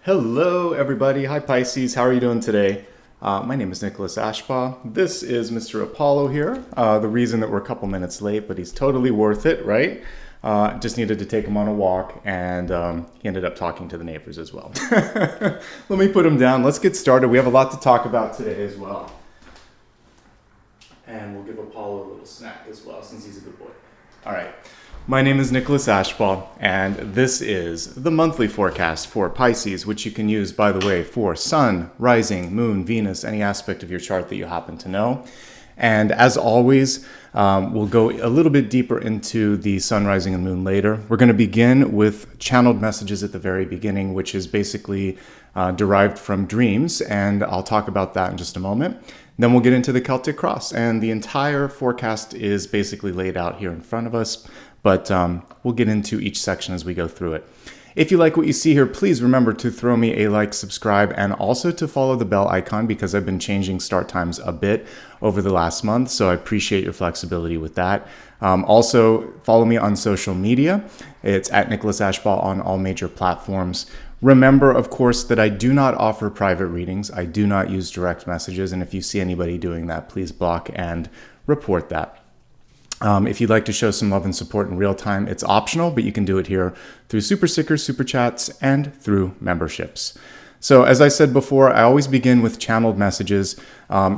Hello, everybody. Hi, Pisces. How are you doing today? My name is Nicholas Ashbaugh. This is Mr. Apollo here. The reason that we're a couple minutes late, but he's totally worth it, right? Just needed to take him on a walk, and he ended up talking to the neighbors as well. Let me put him down. Let's get started. We have a lot to talk about today as well. And we'll give Apollo a little snack as well, since he's a good boy. All right. My name is Nicholas Ashbaugh, and this is the monthly forecast for Pisces, which you can use, by the way, for Sun, Rising, Moon, Venus, any aspect of your chart that you happen to know. And as always, we'll go a little bit deeper into the Sun, Rising, and Moon later. We're going to begin with channeled messages at the very beginning, which is basically derived from dreams, and I'll talk about that in just a moment. Then we'll get into the Celtic Cross, and the entire forecast is basically laid out here in front of us. But we'll get into each section as we go through it. If you like what you see here, please remember to throw me a like, subscribe, and also to follow the bell icon because I've been changing start times a bit over the last month, so I appreciate your flexibility with that. Also, follow me on social media. It's at Nicholas Ashbaugh on all major platforms. Remember, of course, that I do not offer private readings. I do not use direct messages, and if you see anybody doing that, please block and report that. If you'd like to show some love and support in real time, it's optional, but you can do it here through SuperStickers, SuperChats, and through memberships. So as I said before, I always begin with channeled messages.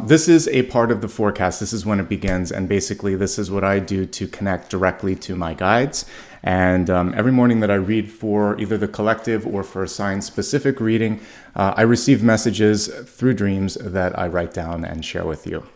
This is a part of the forecast. This is when it begins, and basically this is what I do to connect directly to my guides. And every morning that I read for either the collective or for a sign-specific reading, I receive messages through dreams that I write down and share with you.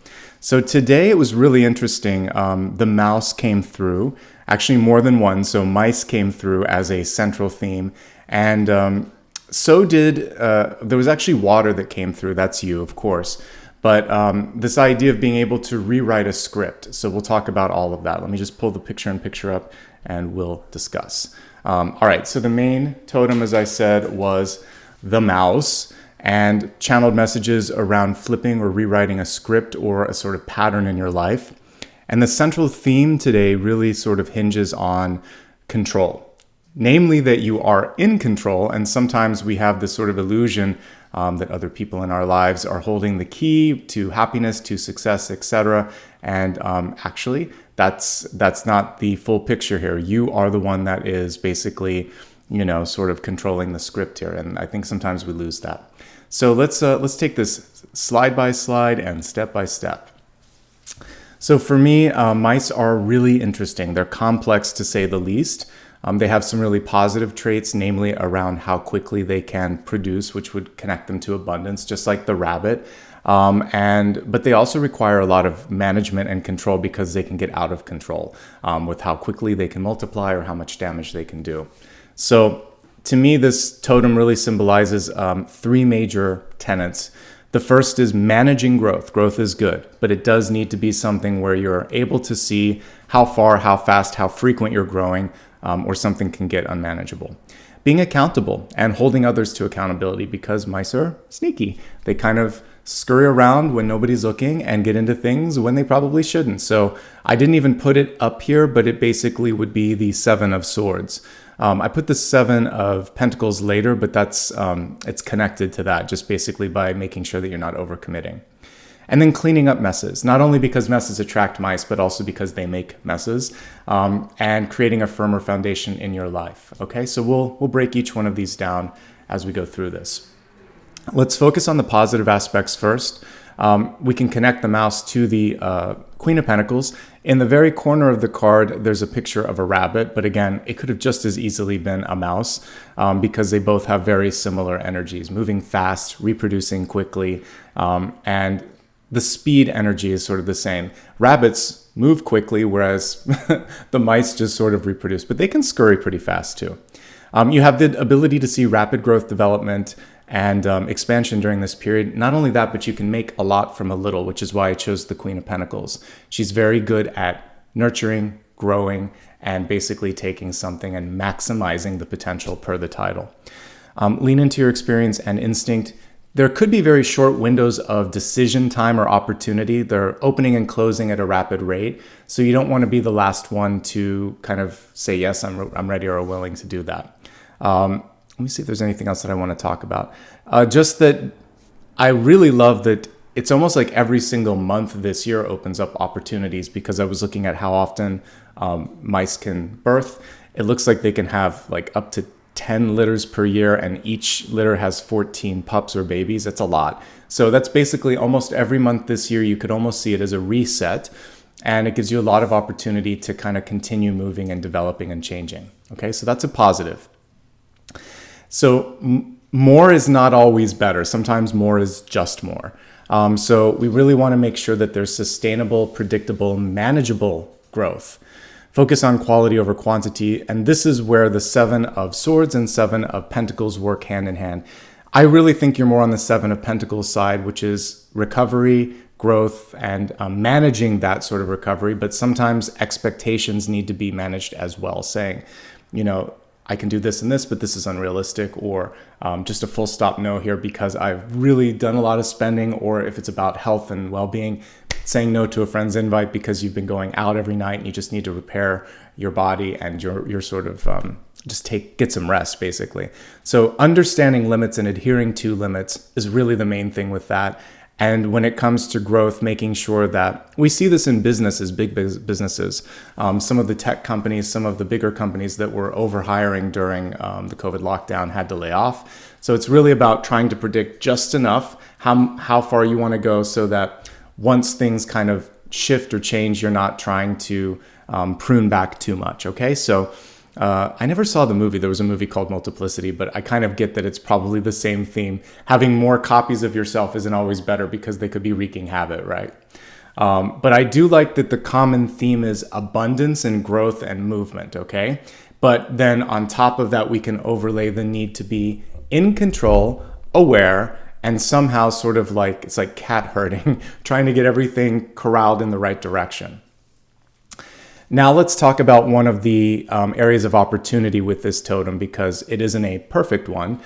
So today it was really interesting. The mouse came through, actually more than one. So mice came through as a central theme. And so did, there was actually water that came through. That's you, of course. But this idea of being able to rewrite a script. So we'll talk about all of that. Let me just pull the picture-in-picture up and we'll discuss. All right, so the main totem, as I said, was the mouse. And channeled messages around flipping or rewriting a script or a sort of pattern in your life. And the central theme today really sort of hinges on control, namely that you are in control. And sometimes we have this sort of illusion that other people in our lives are holding the key to happiness, to success, etc. And actually, that's not the full picture here. You are the one that is basically, sort of controlling the script here. And I think sometimes we lose that. So let's take this slide by slide and step by step. So for me, mice are really interesting. They're complex to say the least. They have some really positive traits, namely around how quickly they can produce, which would connect them to abundance, just like the rabbit. But they also require a lot of management and control because they can get out of control with how quickly they can multiply or how much damage they can do. So to me, this totem really symbolizes three major tenets. The first is managing growth. Growth is good, but it does need to be something where you're able to see how far, how fast, how frequent you're growing, or something can get unmanageable. Being accountable and holding others to accountability because mice are sneaky. They kind of scurry around when nobody's looking and get into things when they probably shouldn't. So I didn't even put it up here, but it basically would be the Seven of Swords. I put the Seven of Pentacles later, but that's it's connected to that just basically by making sure that you're not overcommitting. And then cleaning up messes, not only because messes attract mice, but also because they make messes, and creating a firmer foundation in your life. Okay, so we'll break each one of these down as we go through this. Let's focus on the positive aspects first. We can connect the mouse to the Queen of Pentacles. In the very corner of the card, there's a picture of a rabbit, but again, it could have just as easily been a mouse because they both have very similar energies, moving fast, reproducing quickly, and the speed energy is sort of the same. Rabbits move quickly, whereas the mice just sort of reproduce, but they can scurry pretty fast too. You have the ability to see rapid growth development and expansion during this period. Not only that, but you can make a lot from a little, which is why I chose the Queen of Pentacles. She's very good at nurturing, growing, and basically taking something and maximizing the potential per the title. Lean into your experience and instinct. There could be very short windows of decision time or opportunity. They're opening and closing at a rapid rate. So you don't want to be the last one to kind of say, yes, I'm ready or willing to do that. let me see if there's anything else that I want to talk about. Just that I really love that it's almost like every single month this year opens up opportunities, because I was looking at how often mice can birth. It looks like they can have like up to 10 litters per year, and each litter has 14 pups or babies. That's a lot. So that's basically almost every month this year. You could almost see it as a reset, and it gives you a lot of opportunity to kind of continue moving and developing and changing. Okay, so that's a positive. So more is not always better. Sometimes more is just more. So we really want to make sure that there's sustainable, predictable, manageable growth. Focus on quality over quantity. And this is where the 7 of Swords and 7 of Pentacles work hand in hand. I really think you're more on the 7 of Pentacles side, which is recovery, growth, and managing that sort of recovery. But sometimes expectations need to be managed as well, saying, I can do this and this, but this is unrealistic, or just a full stop no here because I've really done a lot of spending, or if it's about health and well-being, saying no to a friend's invite because you've been going out every night and you just need to repair your body and your sort of get some rest, basically. So understanding limits and adhering to limits is really the main thing with that. And when it comes to growth, making sure that we see this in businesses, big businesses, some of the tech companies, some of the bigger companies that were overhiring during the COVID lockdown had to lay off. So it's really about trying to predict just enough how far you want to go, so that once things kind of shift or change, you're not trying to prune back too much. Okay, so I never saw the movie. There was a movie called Multiplicity, but I kind of get that it's probably the same theme. Having more copies of yourself isn't always better because they could be wreaking havoc, right? But I do like that the common theme is abundance and growth and movement, okay? But then on top of that, we can overlay the need to be in control, aware, and somehow sort of like, it's like cat herding, trying to get everything corralled in the right direction. Now let's talk about one of the areas of opportunity with this totem, because it isn't a perfect one.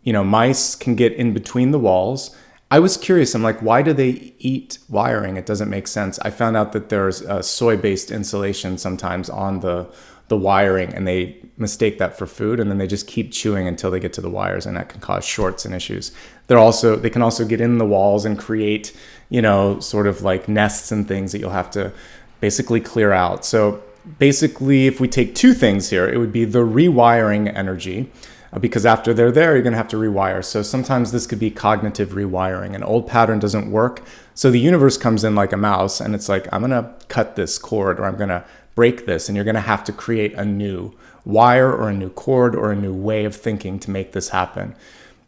Mice can get in between the walls. I was curious. I'm like, why do they eat wiring? It doesn't make sense. I found out that there's soy-based insulation sometimes on the wiring, and they mistake that for food, and then they just keep chewing until they get to the wires, and that can cause shorts and issues. They can also get in the walls and create, sort of like nests and things that you'll have to basically clear out. So basically, if we take two things here, it would be the rewiring energy, because after they're there, you're going to have to rewire. So sometimes this could be cognitive rewiring. An old pattern doesn't work. So the universe comes in like a mouse, and it's like, I'm going to cut this cord, or I'm going to break this, and you're going to have to create a new wire or a new cord or a new way of thinking to make this happen.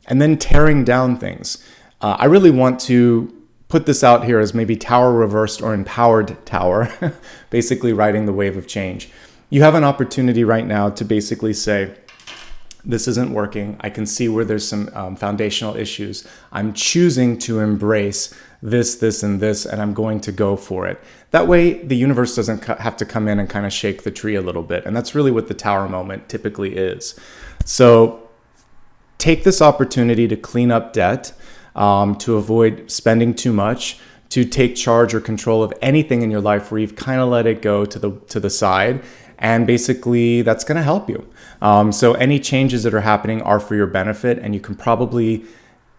And then tearing down things. I really want to put this out here as maybe tower reversed or empowered tower, basically riding the wave of change. You have an opportunity right now to basically say, this isn't working. I can see where there's some foundational issues. I'm choosing to embrace this, and this, and I'm going to go for it. That way, the universe doesn't have to come in and kind of shake the tree a little bit. And that's really what the tower moment typically is. So take this opportunity to clean up debt, to avoid spending too much, to take charge or control of anything in your life where you've kind of let it go to the side. And basically, that's going to help you. So any changes that are happening are for your benefit, and you can probably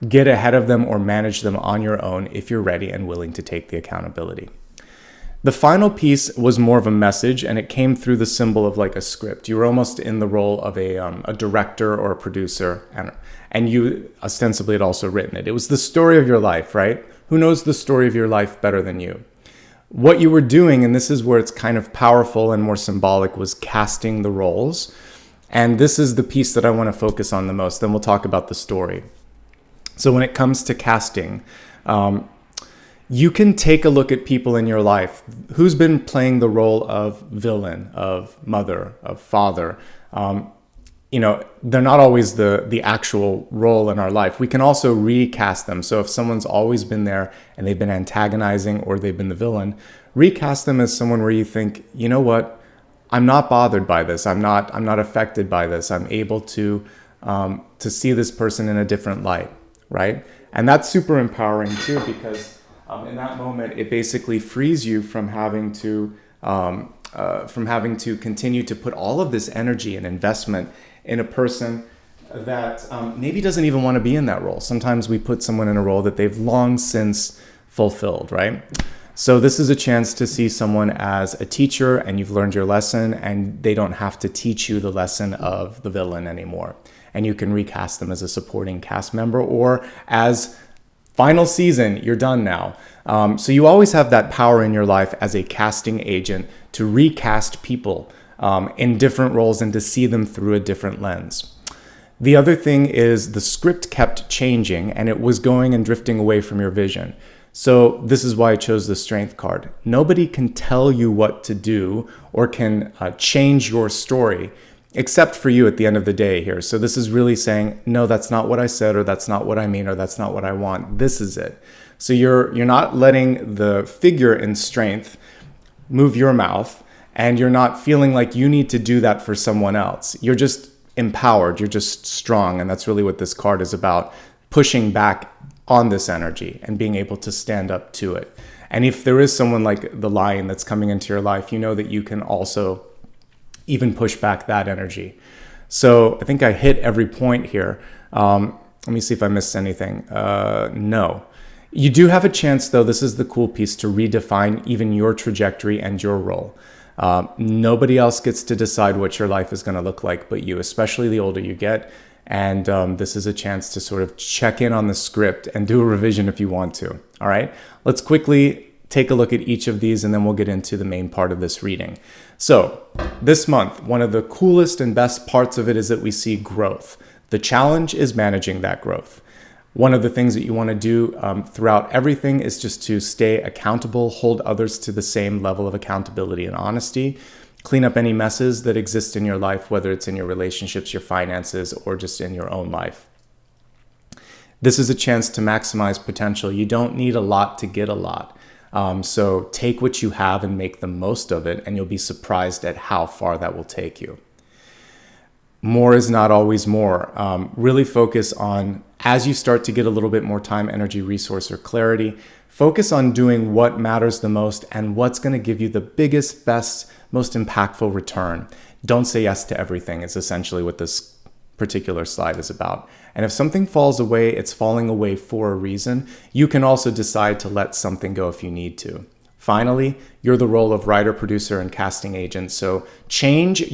get ahead of them or manage them on your own if you're ready and willing to take the accountability. The final piece was more of a message, and it came through the symbol of like a script. You were almost in the role of a director or a producer, and you ostensibly had also written it. It was the story of your life, right? Who knows the story of your life better than you? What you were doing, and this is where it's kind of powerful and more symbolic, was casting the roles. And this is the piece that I want to focus on the most. Then we'll talk about the story. So when it comes to casting, you can take a look at people in your life. Who's been playing the role of villain, of mother, of father? They're not always the actual role in our life. We can also recast them. So if someone's always been there and they've been antagonizing, or they've been the villain, recast them as someone where you think, you know what? I'm not bothered by this. I'm not affected by this. I'm able to see this person in a different light, right? And that's super empowering too, because in that moment, it basically frees you from having to continue to put all of this energy and investment in a person that maybe doesn't even want to be in that role. Sometimes we put someone in a role that they've long since fulfilled, right? So this is a chance to see someone as a teacher and you've learned your lesson and they don't have to teach you the lesson of the villain anymore. And you can recast them as a supporting cast member or as final season, you're done now. So you always have that power in your life as a casting agent to recast people in different roles and to see them through a different lens. The other thing is the script kept changing and it was going and drifting away from your vision. So this is why I chose the Strength card. Nobody can tell you what to do or can change your story except for you at the end of the day here. So this is really saying, no, that's not what I said, or that's not what I mean, or that's not what I want. This is it. So you're not letting the figure in Strength move your mouth, and you're not feeling like you need to do that for someone else. You're just empowered. You're just strong. And that's really what this card is about, pushing back on this energy and being able to stand up to it. And if there is someone like the lion that's coming into your life, you know that you can also even push back that energy. So I think I hit every point here. Let me see if I missed anything. No. You do have a chance, though, this is the cool piece, to redefine even your trajectory and your role. Nobody else gets to decide what your life is going to look like but you, especially the older you get. And this is a chance to sort of check in on the script and do a revision if you want to. All right, let's quickly take a look at each of these and then we'll get into the main part of this reading. So this month, one of the coolest and best parts of it is that we see growth. The challenge is managing that growth. One of the things that you want to do throughout everything is just to stay accountable, hold others to the same level of accountability and honesty, clean up any messes that exist in your life, whether it's in your relationships, your finances, or just in your own life. This is a chance to maximize potential. You don't need a lot to get a lot. So take what you have and make the most of it, and you'll be surprised at how far that will take you. More is not always more. Really focus on, as you start to get a little bit more time, energy, resource, or clarity, focus on doing what matters the most and what's going to give you the biggest, best, most impactful return. Don't say yes to everything is essentially what this particular slide is about. And if something falls away, it's falling away for a reason. You can also decide to let something go if you need to. Finally, you're the role of writer, producer, and casting agent. So change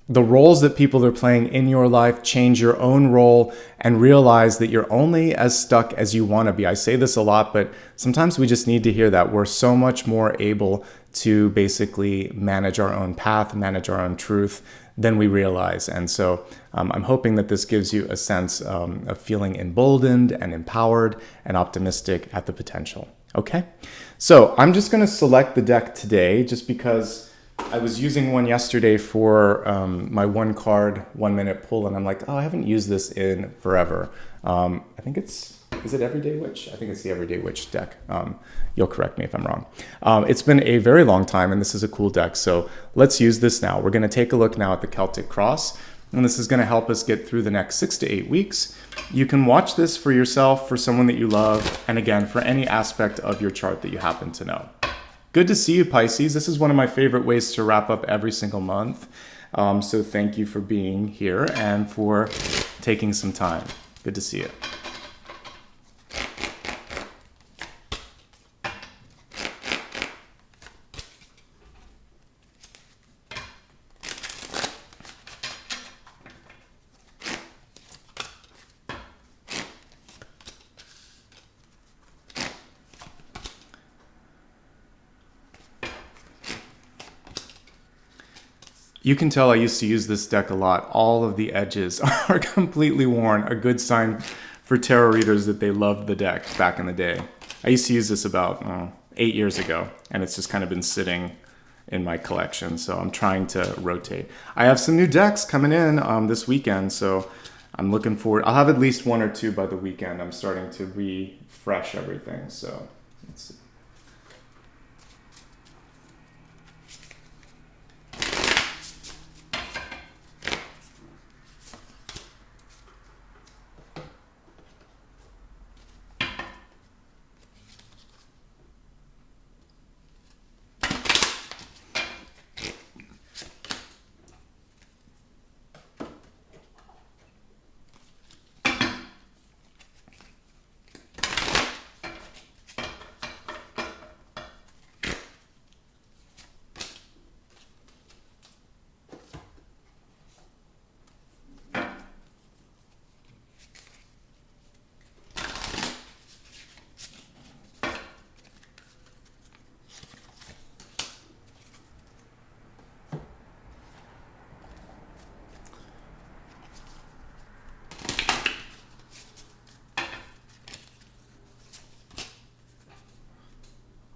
the roles that people are playing in your life, change your own role, and realize that you're only as stuck as you want to be. I say this a lot, but sometimes we just need to hear that. We're so much more able to basically manage our own path, manage our own truth than we realize. And so I'm hoping that this gives you a sense of feeling emboldened and empowered and optimistic at the potential. Okay, so I'm just going to select the deck today just because I was using one yesterday for my 1 card, 1 minute pull, and I'm like, oh, I haven't used this in forever. I think is it Everyday Witch? I think it's the Everyday Witch deck. You'll correct me if I'm wrong. It's been a very long time, and this is a cool deck. So let's use this now. We're going to take a look now at the Celtic Cross, and this is going to help us get through the next 6 to 8 weeks. You can watch this for yourself, for someone that you love, and again, for any aspect of your chart that you happen to know. Good to see you, Pisces. This is one of my favorite ways to wrap up every single month. So thank you for being here and for taking some time. Good to see you. You can tell I used to use this deck a lot. All of the edges are completely worn. A good sign for tarot readers that they loved the deck back in the day. I used to use this about 8 years ago, and it's just kind of been sitting in my collection, so I'm trying to rotate. I have some new decks coming in this weekend, so I'm looking forward. I'll have at least 1 or 2 by the weekend. I'm starting to refresh everything, so let's see.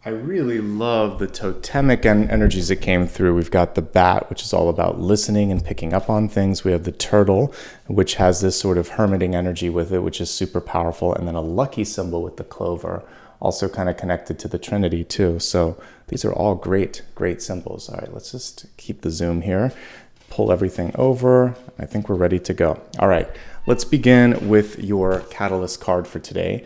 I really love the totemic energies that came through. We've got the bat, which is all about listening and picking up on things. We have the turtle, which has this sort of hermiting energy with it, which is super powerful. And then a lucky symbol with the clover, also kind of connected to the Trinity too. So these are all great, great symbols. All right, let's just keep the zoom here. Pull everything over. I think we're ready to go. All right, let's begin with your catalyst card for today.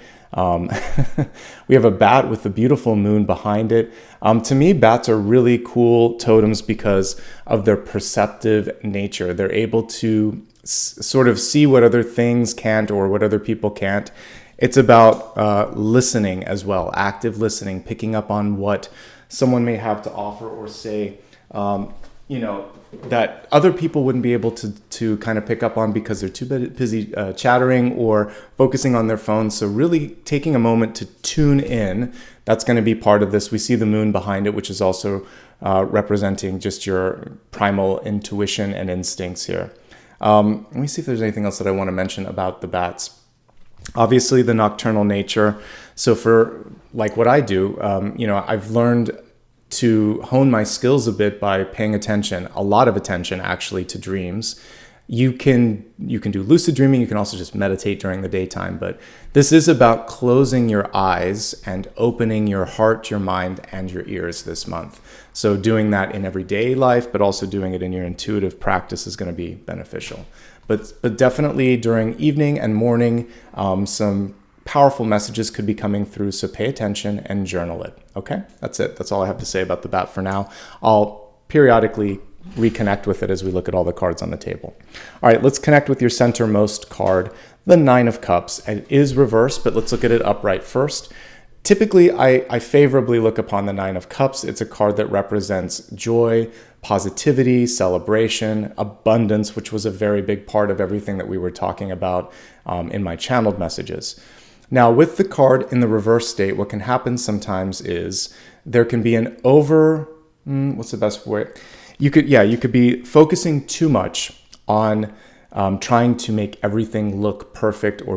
We have a bat with a beautiful moon behind it. To me, bats are really cool totems because of their perceptive nature. They're able to sort of see what other things can't or what other people can't. It's about listening as well, active listening, picking up on what someone may have to offer or say, that other people wouldn't be able to kind of pick up on because they're too busy chattering or focusing on their phones. So really taking a moment to tune in, that's going to be part of this. We see the moon behind it, which is also representing just your primal intuition and instincts here. Let me see if there's anything else that I want to mention about the bats. Obviously, the nocturnal nature. So for like what I do, I've learned to hone my skills a bit by paying attention, a lot of attention actually, to dreams. You can do lucid dreaming. You can also just meditate during the daytime. But this is about closing your eyes and opening your heart, your mind, and your ears this month. So doing that in everyday life, but also doing it in your intuitive practice is going to be beneficial. But definitely during evening and morning, some powerful messages could be coming through, so pay attention and journal it. Okay, that's it. That's all I have to say about the bat for now. I'll periodically reconnect with it as we look at all the cards on the table. All right, let's connect with your centermost card, the Nine of Cups. It is reversed, but let's look at it upright first. Typically, I favorably look upon the Nine of Cups. It's a card that represents joy, positivity, celebration, abundance, which was a very big part of everything that we were talking about in my channeled messages. Now, with the card in the reverse state, what can happen sometimes is there can be an what's the best word? You could be focusing too much on trying to make everything look perfect or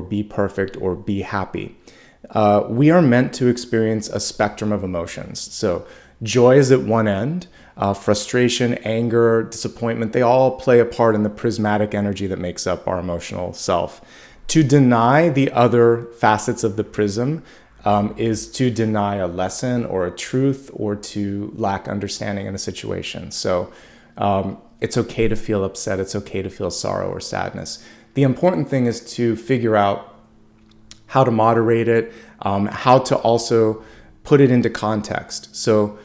be happy. We are meant to experience a spectrum of emotions. So joy is at one end, frustration, anger, disappointment, they all play a part in the prismatic energy that makes up our emotional self. To deny the other facets of the prism is to deny a lesson or a truth or to lack understanding in a situation. So it's okay to feel upset. It's okay to feel sorrow or sadness. The important thing is to figure out how to moderate it, how to also put it into context. So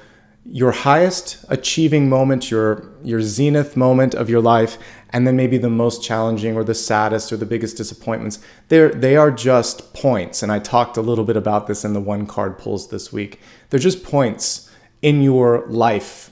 your highest achieving moment, your zenith moment of your life, and then maybe the most challenging or the saddest or the biggest disappointments, they are just points. And I talked a little bit about this in the one card pulls this week. They're just points in your life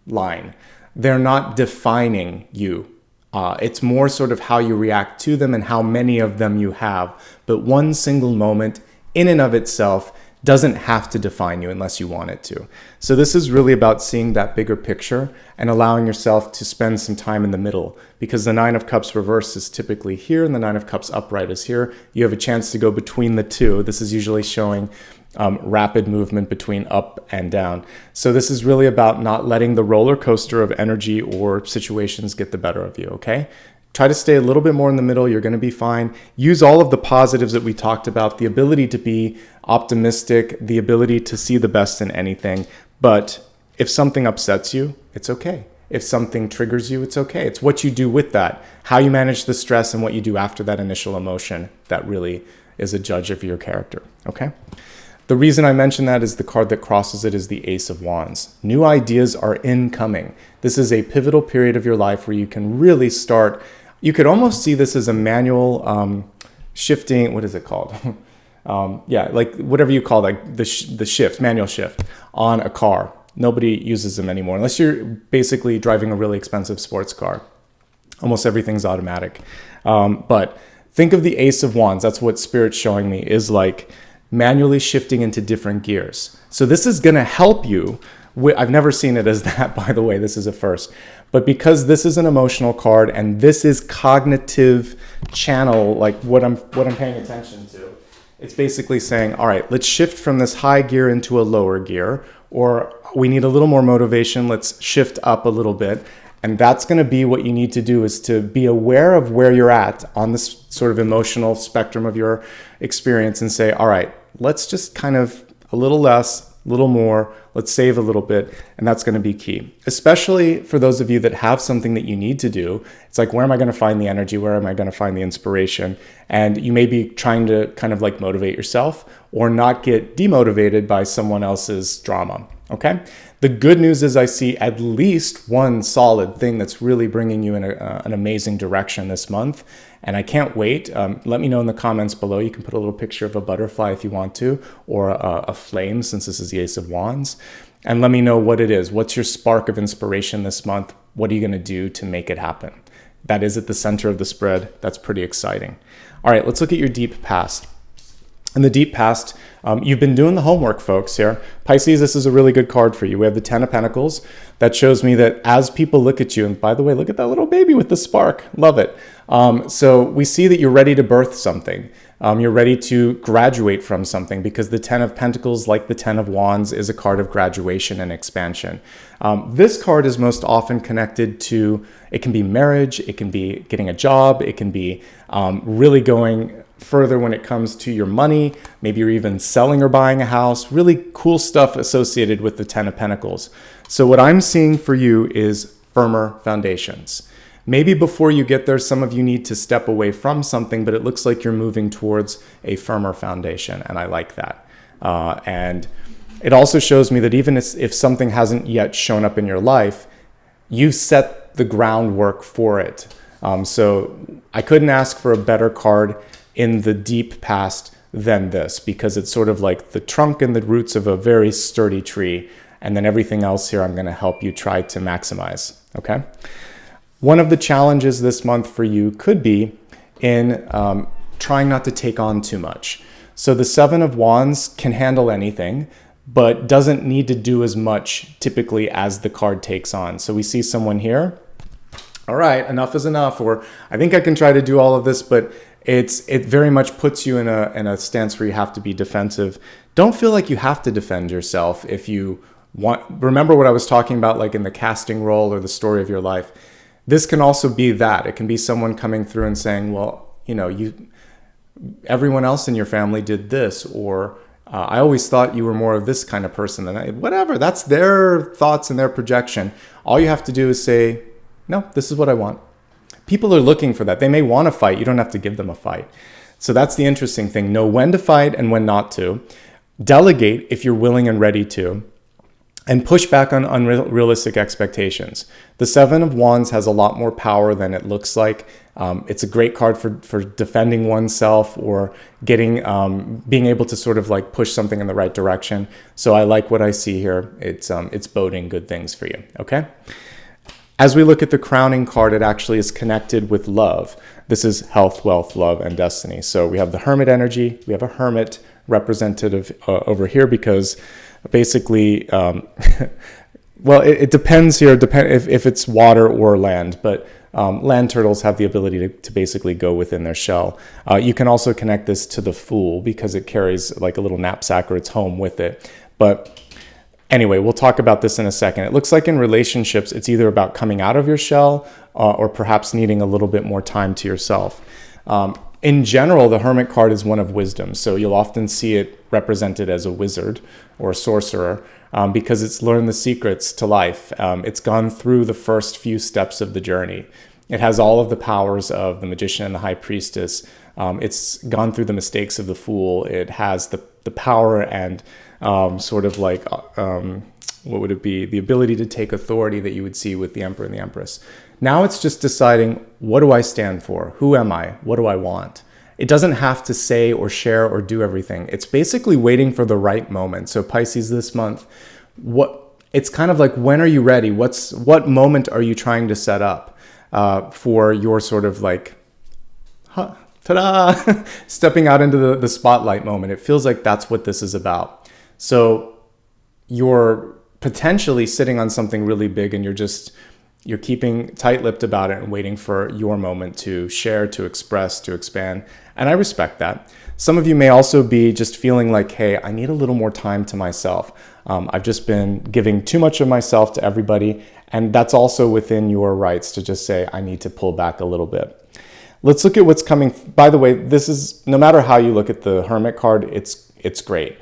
line. They're not defining you. It's more sort of how you react to them and how many of them you have. But one single moment in and of itself doesn't have to define you unless you want it to. So this is really about seeing that bigger picture and allowing yourself to spend some time in the middle, because the Nine of Cups reverse is typically here and the Nine of Cups upright is here. You have a chance to go between the two. This is usually showing rapid movement between up and down. So this is really about not letting the roller coaster of energy or situations get the better of you, okay? Try to stay a little bit more in the middle. You're going to be fine. Use all of the positives that we talked about, the ability to be optimistic, the ability to see the best in anything. But if something upsets you, it's okay. If something triggers you, it's okay. It's what you do with that, how you manage the stress and what you do after that initial emotion that really is a judge of your character, okay? The reason I mention that is the card that crosses it is the Ace of Wands. New ideas are incoming. This is a pivotal period of your life where you can really start. You could almost see this as a manual shifting. What is it called? Like whatever you call like the shift, manual shift on a car. Nobody uses them anymore unless you're basically driving a really expensive sports car. Almost everything's automatic. But think of the Ace of Wands. That's what Spirit's showing me is like manually shifting into different gears. So this is going to help you. I've never seen it as that, by the way. This is a first. But because this is an emotional card and this is cognitive channel, like what I'm paying attention to, It's basically saying, all right, let's shift from this high gear into a lower gear, or we need a little more motivation. Let's shift up a little bit. And that's going to be what you need to do, is to be aware of where you're at on this sort of emotional spectrum of your experience and say, all right, let's just kind of a little less, a little more, let's save a little bit. And that's going to be key, especially for those of you that have something that you need to do. It's like, where am I going to find the energy? Where am I going to find the inspiration? And you may be trying to kind of like motivate yourself or not get demotivated by someone else's drama. Okay. The good news is I see at least one solid thing that's really bringing you in an amazing direction this month. And I can't wait. Let me know in the comments below. You can put a little picture of a butterfly if you want to, or a flame, since this is the Ace of Wands. And let me know what it is. What's your spark of inspiration this month? What are you going to do to make it happen? That is at the center of the spread. That's pretty exciting. All right, let's look at your deep past. In the deep past, you've been doing the homework, folks, here. Pisces, this is a really good card for you. We have the Ten of Pentacles. That shows me that as people look at you, and by the way, look at that little baby with the spark. Love it. So we see that you're ready to birth something. You're ready to graduate from something, because the Ten of Pentacles, like the Ten of Wands, is a card of graduation and expansion. This card is most often connected to, it can be marriage, it can be getting a job, it can be really going further when it comes to your money. Maybe you're even selling or buying a house. Really cool stuff associated with the Ten of Pentacles. So what I'm seeing for you is firmer foundations. Maybe before you get there, some of you need to step away from something, but it looks like you're moving towards a firmer foundation, and I like that. And it also shows me that even if something hasn't yet shown up in your life, you've set the groundwork for it. So I couldn't ask for a better card in the deep past than this, because it's sort of like the trunk and the roots of a very sturdy tree. And then everything else here, I'm going to help you try to maximize. Okay. One of the challenges this month for you could be in trying not to take on too much. So the Seven of Wands can handle anything, but doesn't need to do as much typically as the card takes on. So we see someone here. All right, enough is enough. Or I think I can try to do all of this, but it very much puts you in a stance where you have to be defensive. Don't feel like you have to defend yourself if you want. Remember what I was talking about, like in the casting role or the story of your life. This can also be that. It can be someone coming through and saying, well, everyone else in your family did this, or I always thought you were more of this kind of person than I. Whatever, that's their thoughts and their projection. All you have to do is say, no, this is what I want. People are looking for that. They may want to fight. You don't have to give them a fight. So that's the interesting thing. Know when to fight and when not to. Delegate if you're willing and ready to. And push back on unrealistic expectations. The Seven of Wands has a lot more power than it looks like. It's a great card for defending oneself or getting, being able to sort of like push something in the right direction. So I like what I see here. It's boding good things for you. Okay. As we look at the crowning card, it actually is connected with love. This is health, wealth, love, and destiny. So we have the Hermit energy. We have a Hermit representative over here, because basically, well, it depends here, if it's water or land, but land turtles have the ability to basically go within their shell. You can also connect this to the Fool, because it carries like a little knapsack or its home with it. But anyway, we'll talk about this in a second. It looks like in relationships, it's either about coming out of your shell or perhaps needing a little bit more time to yourself. In general, the Hermit card is one of wisdom. So you'll often see it represented as a wizard or a sorcerer because it's learned the secrets to life. It's gone through the first few steps of the journey. It has all of the powers of the magician and the high priestess. It's gone through the mistakes of the fool. It has the power and sort of like, what would it be? The ability to take authority that you would see with the emperor and the empress. Now it's just deciding, what do I stand for? Who am I? What do I want? It doesn't have to say or share or do everything. It's basically waiting for the right moment. So Pisces this month, it's kind of like, when are you ready? What moment are you trying to set up for your sort of like, ta-da, stepping out into the spotlight moment? It feels like that's what this is about. So you're potentially sitting on something really big and you're just You're keeping tight-lipped about it and waiting for your moment to share, to express, to expand. And I respect that. Some of you may also be just feeling like, hey, I need a little more time to myself. I've just been giving too much of myself to everybody. And that's also within your rights to just say, I need to pull back a little bit. Let's look at what's coming. By the way, this is, no matter how you look at the Hermit card, it's great.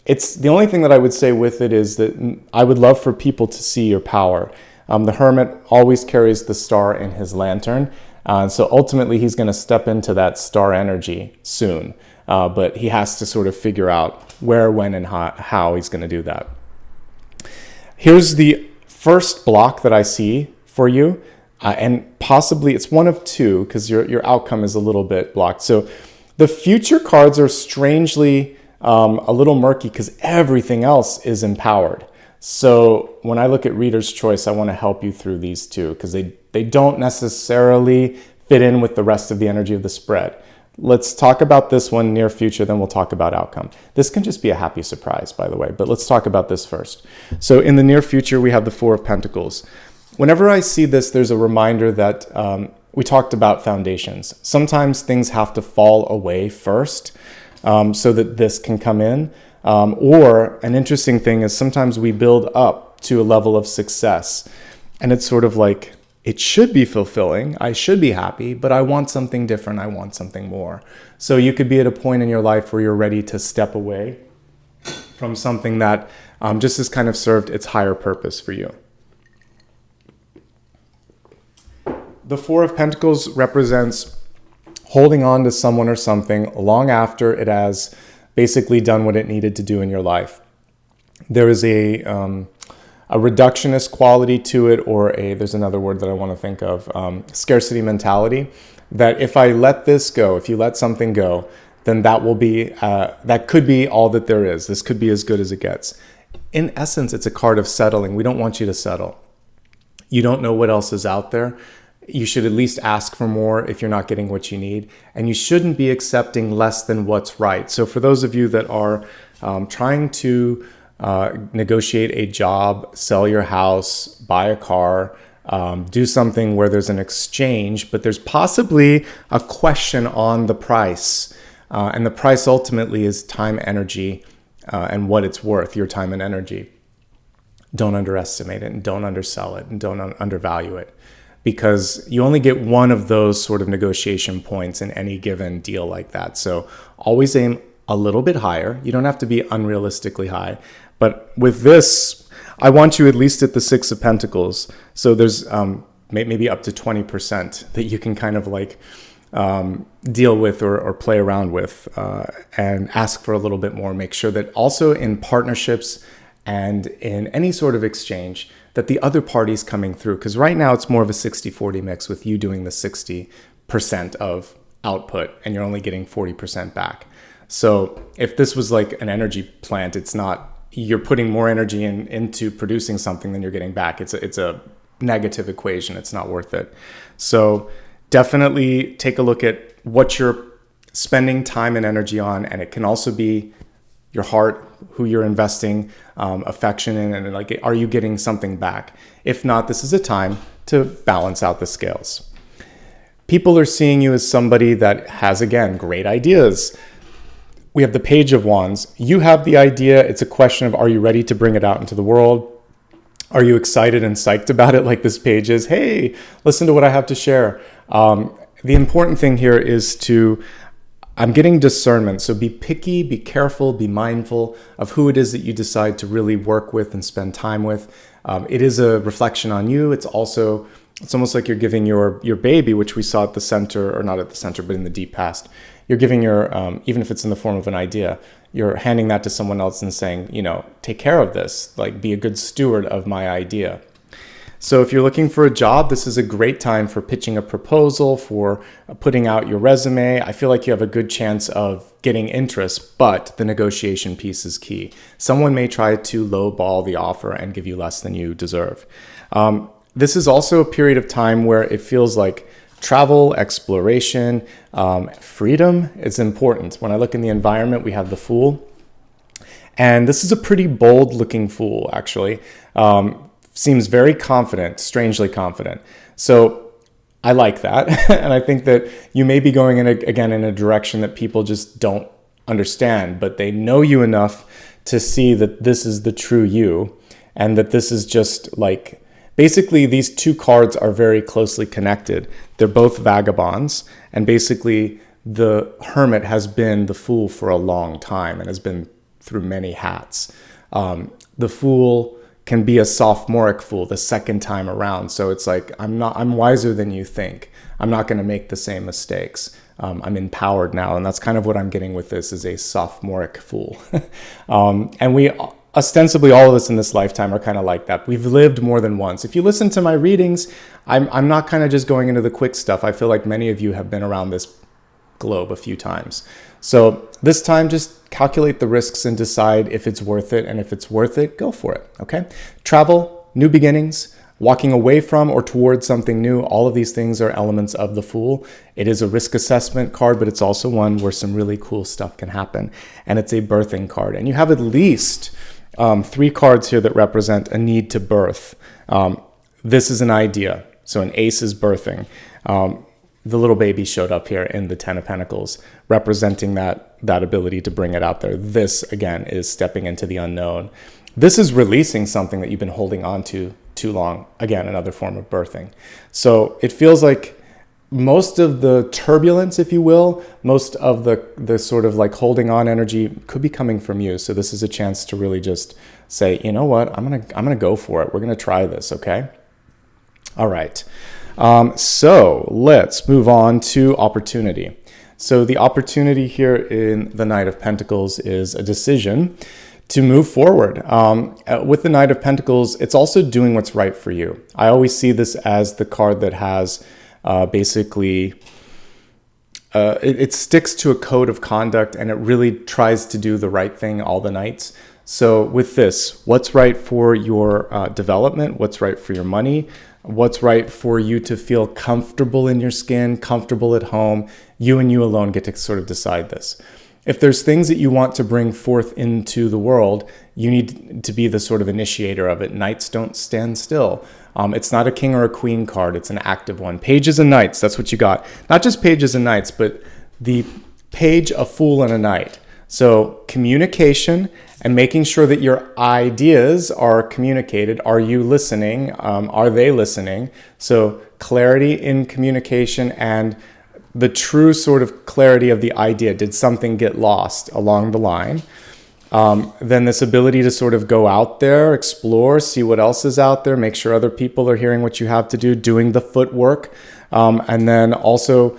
It's the only thing that I would say with it is that I would love for people to see your power. The Hermit always carries the star in his lantern. So ultimately, he's going to step into that star energy soon. But he has to sort of figure out where, when, and how he's going to do that. Here's the first block that I see for you. And possibly it's one of two because your outcome is a little bit blocked. So the future cards are strangely a little murky because everything else is empowered. So when I look at Reader's Choice, I want to help you through these two because they don't necessarily fit in with the rest of the energy of the spread. Let's talk about this one, near future, then we'll talk about outcome. This can just be a happy surprise, by the way, but let's talk about this first. So in the near future, we have the Four of Pentacles. Whenever I see this, there's a reminder that we talked about foundations. Sometimes things have to fall away first so that this can come in. Or an interesting thing is sometimes we build up to a level of success and it's sort of like, it should be fulfilling, I should be happy, but I want something different, I want something more. So you could be at a point in your life where you're ready to step away from something that just has kind of served its higher purpose for you. The Four of Pentacles represents holding on to someone or something long after it has basically done what it needed to do in your life. There is a reductionist quality to it, or there's another word that I want to think of, scarcity mentality, that if I let this go, if you let something go, then that will be, that could be all that there is. This could be as good as it gets. In essence, it's a card of settling. We don't want you to settle. You don't know what else is out there. You should at least ask for more if you're not getting what you need. And you shouldn't be accepting less than what's right. So for those of you that are trying to negotiate a job, sell your house, buy a car, do something where there's an exchange, but there's possibly a question on the price. And the price ultimately is time, energy, and what it's worth, your time and energy. Don't underestimate it and don't undersell it and don't undervalue it. Because you only get one of those sort of negotiation points in any given deal like that. So always aim a little bit higher. You don't have to be unrealistically high. But with this, I want you at least at the Six of Pentacles. So there's maybe up to 20% that you can kind of like deal with or play around with and ask for a little bit more. Make sure that also in partnerships and in any sort of exchange, that the other party's coming through. Because right now it's more of a 60-40 mix with you doing the 60% of output and you're only getting 40% back. So if this was like an energy plant, it's not, you're putting more energy into producing something than you're getting back. It's a negative equation. It's not worth it. So definitely take a look at what you're spending time and energy on. And it can also be your heart, who you're investing affection in, and like, are you getting something back? If not, this is a time to balance out the scales. People are seeing you as somebody that has, again, great ideas. We have the Page of Wands. You have the idea. It's a question of, are you ready to bring it out into the world? Are you excited and psyched about it like this page is? Hey, listen to what I have to share. The important thing here is I'm getting discernment. So be picky, be careful, be mindful of who it is that you decide to really work with and spend time with. It is a reflection on you. It's almost like you're giving your baby, which we saw at the center, or not at the center, but in the deep past. You're giving even if it's in the form of an idea, you're handing that to someone else and saying, take care of this, like be a good steward of my idea. So if you're looking for a job, this is a great time for pitching a proposal, for putting out your resume. I feel like you have a good chance of getting interest, but the negotiation piece is key. Someone may try to lowball the offer and give you less than you deserve. This is also a period of time where it feels like travel, exploration, freedom is important. When I look in the environment, we have the Fool. And this is a pretty bold looking Fool, actually. seems very confident, strangely confident. So I like that. And I think that you may be going in a direction that people just don't understand, but they know you enough to see that this is the true you, and that this is just like, basically these two cards are very closely connected. They're both vagabonds, and basically the Hermit has been the Fool for a long time and has been through many hats. The Fool can be a sophomoric fool the second time around. So it's like, I'm wiser than you think. I'm not going to make the same mistakes. I'm empowered now. And that's kind of what I'm getting with this, is a sophomoric fool. And we ostensibly, all of us in this lifetime are kind of like that. We've lived more than once. If you listen to my readings, I'm not kind of just going into the quick stuff. I feel like many of you have been around this globe a few times. So this time, just calculate the risks and decide if it's worth it. And if it's worth it, go for it. Okay. Travel, new beginnings, walking away from or towards something new. All of these things are elements of the Fool. It is a risk assessment card, but it's also one where some really cool stuff can happen. And it's a birthing card. And you have at least 3 cards here that represent a need to birth. This is an idea. So an ace is birthing. The little baby showed up here in the 10 of Pentacles, representing that ability to bring it out there. This, again, is stepping into the unknown. This is releasing something that you've been holding on to too long. Again, another form of birthing. So it feels like most of the turbulence, if you will, most of the sort of like holding on energy could be coming from you. So this is a chance to really just say, you know what, I'm gonna go for it. We're gonna try this, okay? All right. So let's move on to opportunity. So the opportunity here in the Knight of Pentacles is a decision to move forward. With the Knight of Pentacles, it's also doing what's right for you. I always see this as the card that has basically, it sticks to a code of conduct, and it really tries to do the right thing all the nights. So with this, what's right for your development, what's right for your money, what's right for you to feel comfortable in your skin, comfortable at home, you and you alone get to sort of decide this. If there's things that you want to bring forth into the world, you need to be the sort of initiator of it. Knights don't stand still. It's not a king or a queen card. It's an active one. Pages and knights, that's what you got. Not just pages and knights, but the page, a fool, and a knight. So communication and making sure that your ideas are communicated. Are you listening? Are they listening? So clarity in communication and the true sort of clarity of the idea. Did something get lost along the line? Then this ability to sort of go out there, explore, see what else is out there, make sure other people are hearing what you have to do, doing the footwork. And then also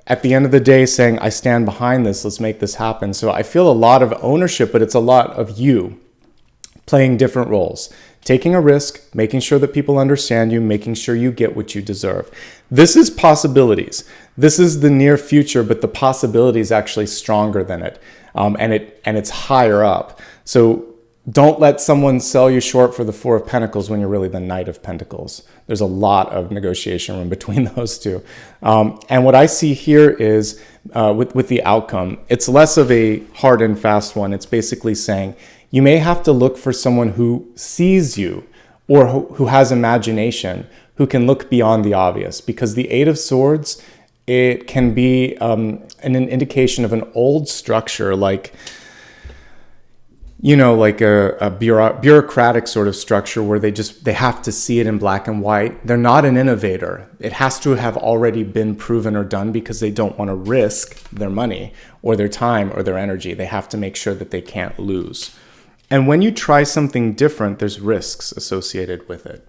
at the end of the day saying, I stand behind this, let's make this happen. So I feel a lot of ownership, but it's a lot of you playing different roles. Taking a risk, making sure that people understand you, making sure you get what you deserve. This is possibilities. This is the near future, but the possibility is actually stronger than it. And it's higher up. So don't let someone sell you short for the Four of Pentacles when you're really the Knight of Pentacles. There's a lot of negotiation room between those two. And what I see here is with the outcome, it's less of a hard and fast one. It's basically saying, you may have to look for someone who sees you or who has imagination, who can look beyond the obvious. Because the Eight of Swords, it can be an indication of an old structure, like, you know, like a bureaucratic sort of structure where they have to see it in black and white. They're not an innovator. It has to have already been proven or done because they don't want to risk their money or their time or their energy. They have to make sure that they can't lose. And when you try something different, there's risks associated with it.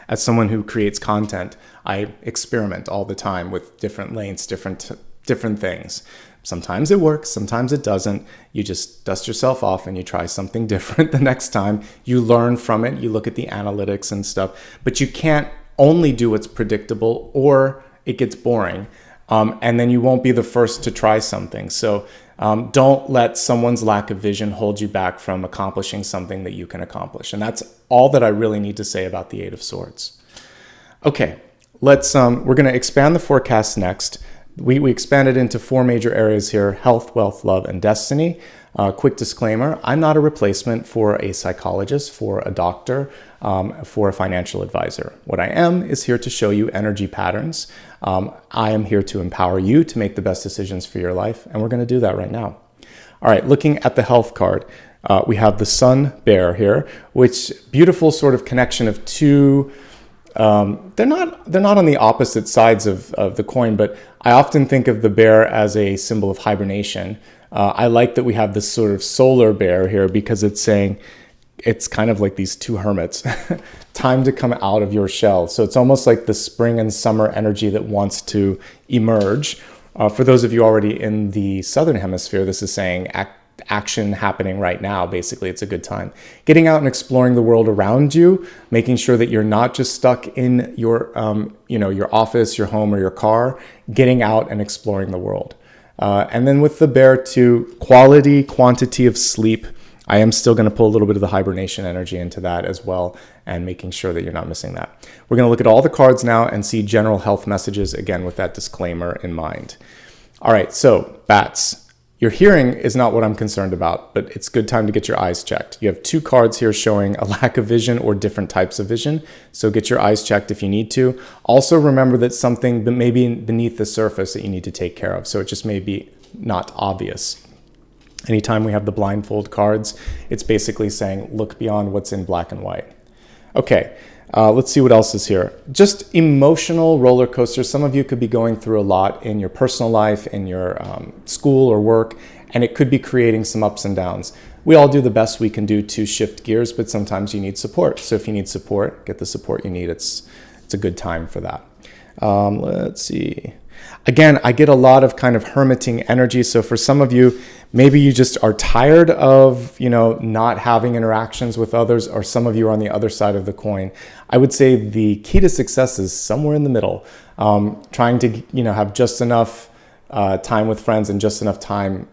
As someone who creates content, I experiment all the time with different lengths, different things. Sometimes it works, sometimes it doesn't. You just dust yourself off and you try something different the next time. You learn from it, you look at the analytics and stuff, but you can't only do what's predictable or it gets boring. And then you won't be the first to try something. So don't let someone's lack of vision hold you back from accomplishing something that you can accomplish. And that's all that I really need to say about the Eight of Swords. Okay, we're going to expand the forecast next. We expanded into 4 major areas here: health, wealth, love, and destiny. Quick disclaimer, I'm not a replacement for a psychologist, for a doctor, for a financial advisor. What I am is here to show you energy patterns. I am here to empower you to make the best decisions for your life, and we're going to do that right now. All right, looking at the health card, we have the Sun Bear here, which beautiful sort of connection of two. They're not on the opposite sides of the coin, but I often think of the bear as a symbol of hibernation. I like that we have this sort of solar bear here because it's saying it's kind of like these two hermits. Time to come out of your shell. So it's almost like the spring and summer energy that wants to emerge. For those of you already in the southern hemisphere, this is saying action happening right now. Basically, it's a good time. Getting out and exploring the world around you, making sure that you're not just stuck in your, your office, your home, or your car. Getting out and exploring the world. And then with the bear too, quantity of sleep. I am still going to pull a little bit of the hibernation energy into that as well, and making sure that you're not missing that. We're going to look at all the cards now and see general health messages, again with that disclaimer in mind. All right, so bats. Your hearing is not what I'm concerned about, but it's a good time to get your eyes checked. You have 2 cards here showing a lack of vision or different types of vision, so get your eyes checked if you need to. Also remember that something may be beneath the surface that you need to take care of, so it just may be not obvious. Anytime we have the blindfold cards, it's basically saying look beyond what's in black and white. Okay, let's see what else is here. Just emotional roller coasters. Some of you could be going through a lot in your personal life, in your school or work, and it could be creating some ups and downs. We all do the best we can do to shift gears, but sometimes you need support. So if you need support, get the support you need. It's a good time for that. Let's see. Again, I get a lot of kind of hermiting energy. So for some of you, maybe you just are tired of, not having interactions with others, or some of you are on the other side of the coin. I would say the key to success is somewhere in the middle. Trying to, have just enough time with friends and just enough time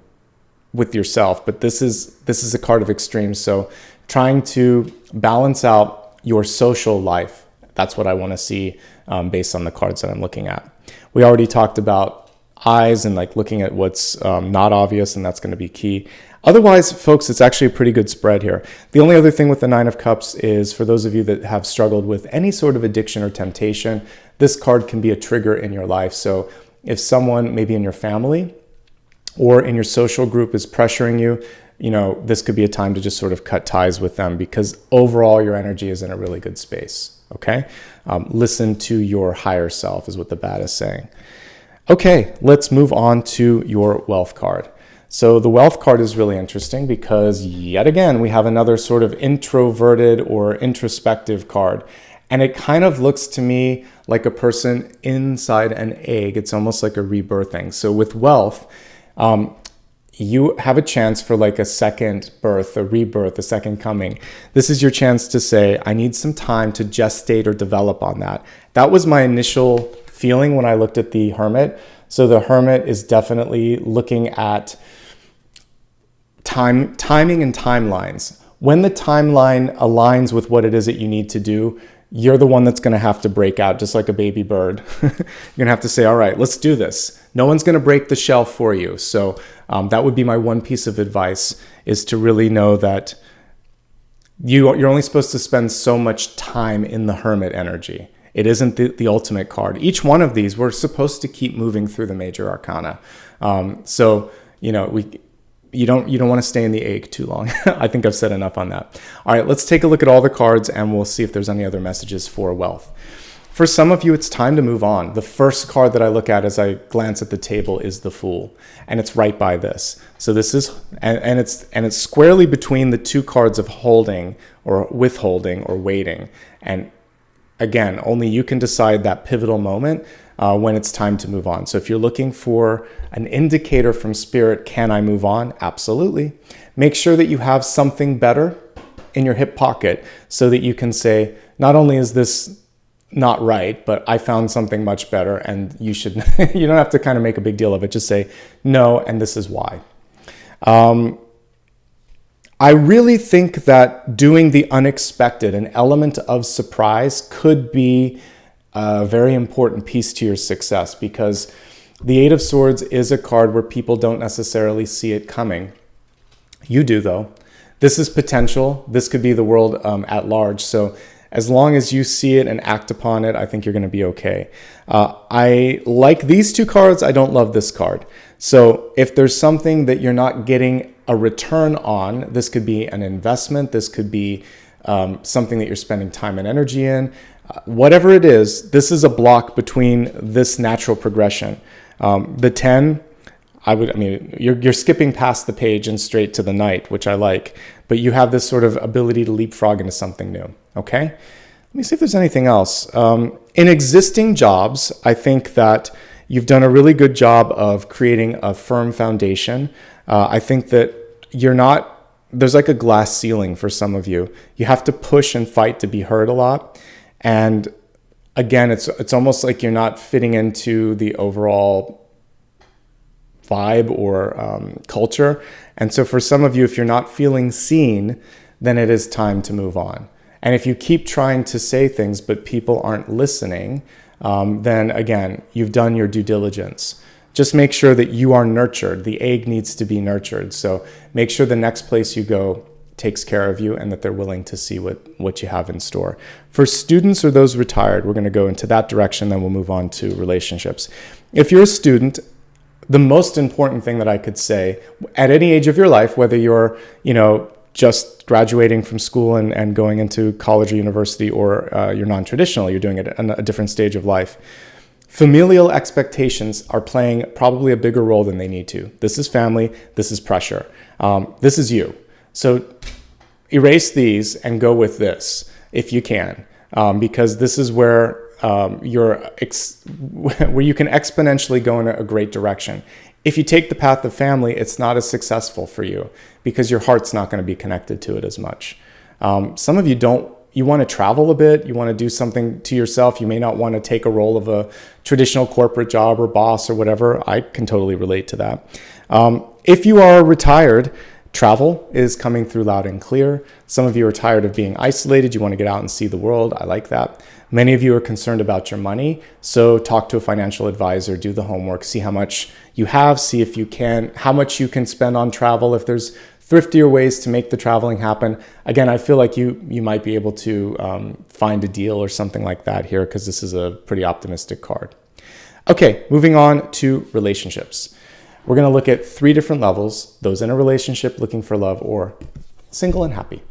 with yourself. But this is a card of extremes. So trying to balance out your social life. That's what I want to see based on the cards that I'm looking at. We already talked about eyes and like looking at what's not obvious, and that's going to be key. Otherwise, folks, it's actually a pretty good spread here. The only other thing with the 9 of Cups is for those of you that have struggled with any sort of addiction or temptation, this card can be a trigger in your life. So if someone maybe in your family or in your social group is pressuring you, this could be a time to just sort of cut ties with them, because overall your energy is in a really good space. Okay? Listen to your higher self is what the bat is saying. Okay, let's move on to your wealth card. So the wealth card is really interesting because yet again, we have another sort of introverted or introspective card. And it kind of looks to me like a person inside an egg. It's almost like a rebirthing. So with wealth, you have a chance for like a second birth, a rebirth, a second coming. This is your chance to say, I need some time to gestate or develop on that. That was my initial feeling when I looked at the Hermit. So the Hermit is definitely looking at timing and timelines. When the timeline aligns with what it is that you need to do, you're the one that's going to have to break out, just like a baby bird. You're going to have to say, all right, let's do this. No one's going to break the shell for you. So that would be my one piece of advice, is to really know that you're only supposed to spend so much time in the Hermit energy. It isn't the ultimate card. Each one of these, we're supposed to keep moving through the major arcana. You don't want to stay in the egg too long. I think I've said enough on that. All right, let's take a look at all the cards and we'll see if there's any other messages for wealth. For some of you, it's time to move on. The first card that I look at as I glance at the table is the Fool, and it's right by this. So this is, and it's squarely between the 2 cards of holding or withholding or waiting. And again, only you can decide that pivotal moment when it's time to move on. So if you're looking for an indicator from Spirit, can I move on? Absolutely. Make sure that you have something better in your hip pocket so that you can say, not only is this not right, but I found something much better, and you should, you don't have to kind of make a big deal of it. Just say, no, and this is why. I really think that doing the unexpected, an element of surprise, could be a very important piece to your success, because The Eight of Swords is a card where people don't necessarily see it coming. You do, though. This is potential. This could be the world at large. So as long as you see it and act upon it, I think you're going to be okay. I like these two cards. I don't love this card. So if there's something that you're not getting a return on, this could be an investment. This could be something that you're spending time and energy in. Whatever it is, this is a block between this natural progression. The 10, you're skipping past the page and straight to the Knight, which I like, but you have this sort of ability to leapfrog into something new. Okay. Let me see if there's anything else. In existing jobs, I think that you've done a really good job of creating a firm foundation. I think that there's like a glass ceiling for some of you. You have to push and fight to be heard a lot. And again, it's almost like you're not fitting into the overall vibe or culture. And so for some of you, if you're not feeling seen, then it is time to move on. And if you keep trying to say things, but people aren't listening, then again, you've done your due diligence. Just make sure that you are nurtured. The egg needs to be nurtured. So make sure the next place you go takes care of you and that they're willing to see what you have in store. For students or those retired, we're going to go into that direction, then we'll move on to relationships. If you're a student, the most important thing that I could say at any age of your life, whether you're, just graduating from school and going into college or university, or you're non-traditional, you're doing it at a different stage of life, familial expectations are playing probably a bigger role than they need to. This is family. This is pressure. This is you. So erase these and go with this if you can, because this is where where you can exponentially go in a great direction. If you take the path of family, it's not as successful for you because your heart's not going to be connected to it as much. Some of you you want to travel a bit. You want to do something to yourself. You may not want to take a role of a traditional corporate job or boss or whatever. I can totally relate to that. If you are retired, travel is coming through loud and clear. Some of you are tired of being isolated. You want to get out and see the world. I like that. Many of you are concerned about your money. So talk to a financial advisor, do the homework, see how much you have, see if you can, how much you can spend on travel. If there's thriftier ways to make the traveling happen. Again, I feel like you might be able to find a deal or something like that here because this is a pretty optimistic card. Okay, moving on to relationships. We're going to look at 3 different levels: those in a relationship, looking for love, or single and happy.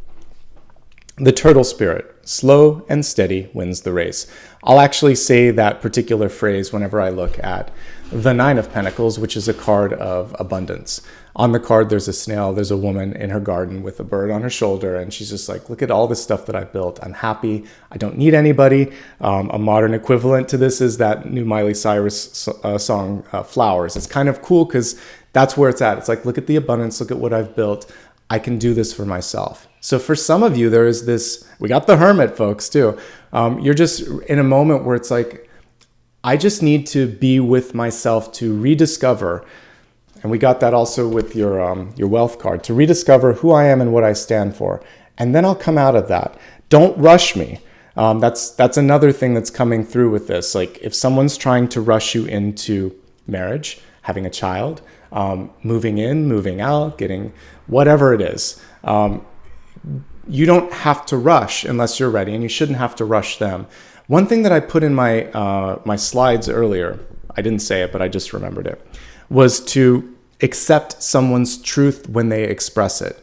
The turtle spirit, slow and steady wins the race. I'll actually say that particular phrase whenever I look at the 9 of Pentacles, which is a card of abundance. On the card, there's a snail, there's a woman in her garden with a bird on her shoulder, and she's just like, look at all this stuff that I built. I'm happy. I don't need anybody. A modern equivalent to this is that new Miley Cyrus song, Flowers. It's kind of cool because that's where it's at. It's like, look at the abundance, look at what I've built. I can do this for myself. So for some of you, there is this, we got the hermit folks too. You're just in a moment where it's like, I just need to be with myself to rediscover. And we got that also with your wealth card, to rediscover who I am and what I stand for. And then I'll come out of that. Don't rush me. That's another thing that's coming through with this. Like if someone's trying to rush you into marriage, having a child, moving in, moving out, getting whatever it is, you don't have to rush unless you're ready, and you shouldn't have to rush them. One thing that I put in my slides earlier, I didn't say it, but I just remembered it, was to accept someone's truth when they express it.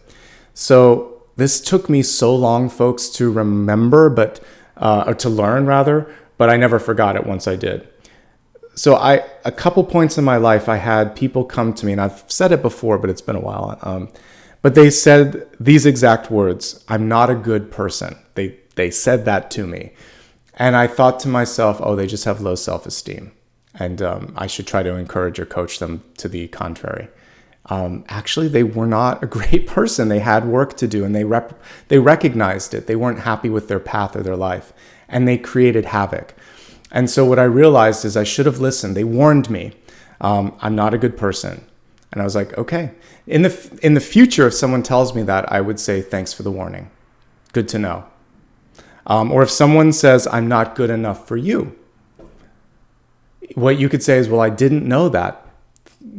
So this took me so long, folks, to remember, or to learn rather, but I never forgot it once I did. So a couple points in my life, I had people come to me, and I've said it before, but it's been a while. But they said these exact words: "I'm not a good person." They said that to me. And I thought to myself, oh, they just have low self-esteem. And I should try to encourage or coach them to the contrary. Actually, they were not a great person. They had work to do, and they recognized it. They weren't happy with their path or their life, and they created havoc. And so what I realized is I should have listened. They warned me, I'm not a good person. And I was like, okay. In the future, if someone tells me that, I would say, thanks for the warning. Good to know. Or if someone says, I'm not good enough for you, What you could say is, well, I didn't know that,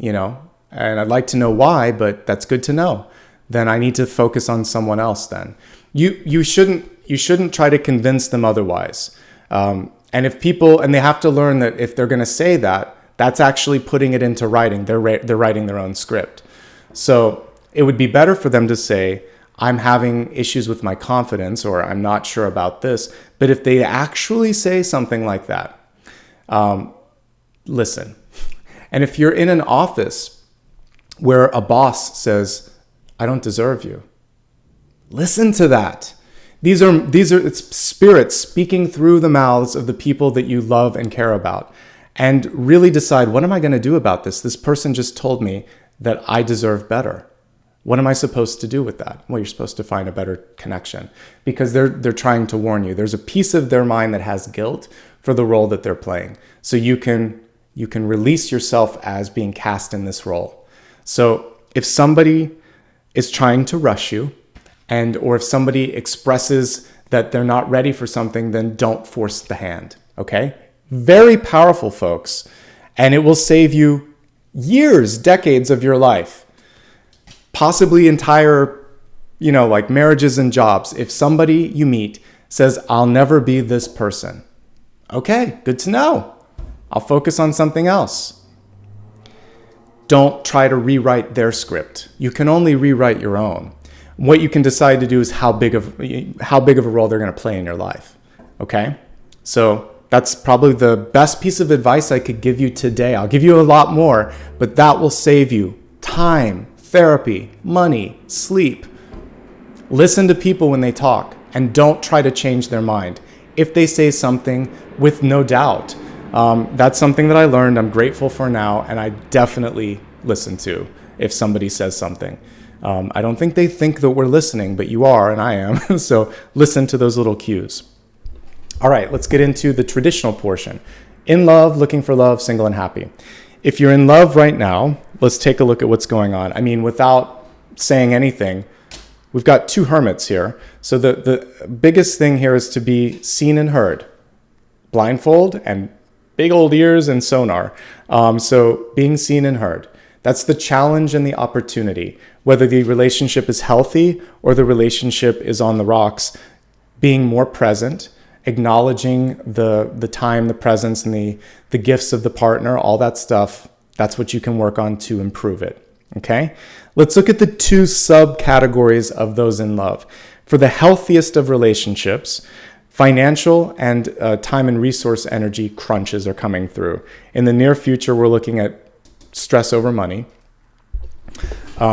and I'd like to know why, but that's good to know. Then I need to focus on someone else then. You shouldn't try to convince them otherwise. And they have to learn that if they're going to say that, that's actually putting it into writing. They're writing their own script. So it would be better for them to say, I'm having issues with my confidence, or I'm not sure about this. But if they actually say something like that, listen. And if you're in an office where a boss says, I don't deserve you, listen to that. It's spirits speaking through the mouths of the people that you love and care about. And really decide, what am I going to do about this? This person just told me that I deserve better. What am I supposed to do with that? Well, you're supposed to find a better connection, because they're trying to warn you. There's a piece of their mind that has guilt for the role that they're playing. So you can release yourself as being cast in this role. So if somebody is trying to rush you, or if somebody expresses that they're not ready for something, then don't force the hand, okay? Very powerful, folks. And it will save you years, decades of your life. Possibly entire, like marriages and jobs. If somebody you meet says, I'll never be this person. Okay, good to know. I'll focus on something else. Don't try to rewrite their script. You can only rewrite your own. What you can decide to do is how big of a role they're going to play in your life. Okay? So that's probably the best piece of advice I could give you today. I'll give you a lot more, but that will save you time, therapy, money, sleep. Listen to people when they talk, and don't try to change their mind. If they say something with no doubt, that's something that I learned. I'm grateful for now, and I definitely listen to if somebody says something. I don't think they think that we're listening, but you are, and I am. So listen to those little cues. All right, let's get into the traditional portion. In love, looking for love, single and happy. If you're in love right now, let's take a look at what's going on. I mean, without saying anything, we've got two hermits here. So the biggest thing here is to be seen and heard. Blindfold and big old ears and sonar. So being seen and heard. That's the challenge and the opportunity. Whether the relationship is healthy or the relationship is on the rocks, being more present, acknowledging the time, the presence, and the gifts of the partner, all that stuff, that's what you can work on to improve it. Okay? Let's look at the two subcategories of those in love. For the healthiest of relationships, financial and time and resource energy crunches are coming through. In the near future, we're looking at stress over money.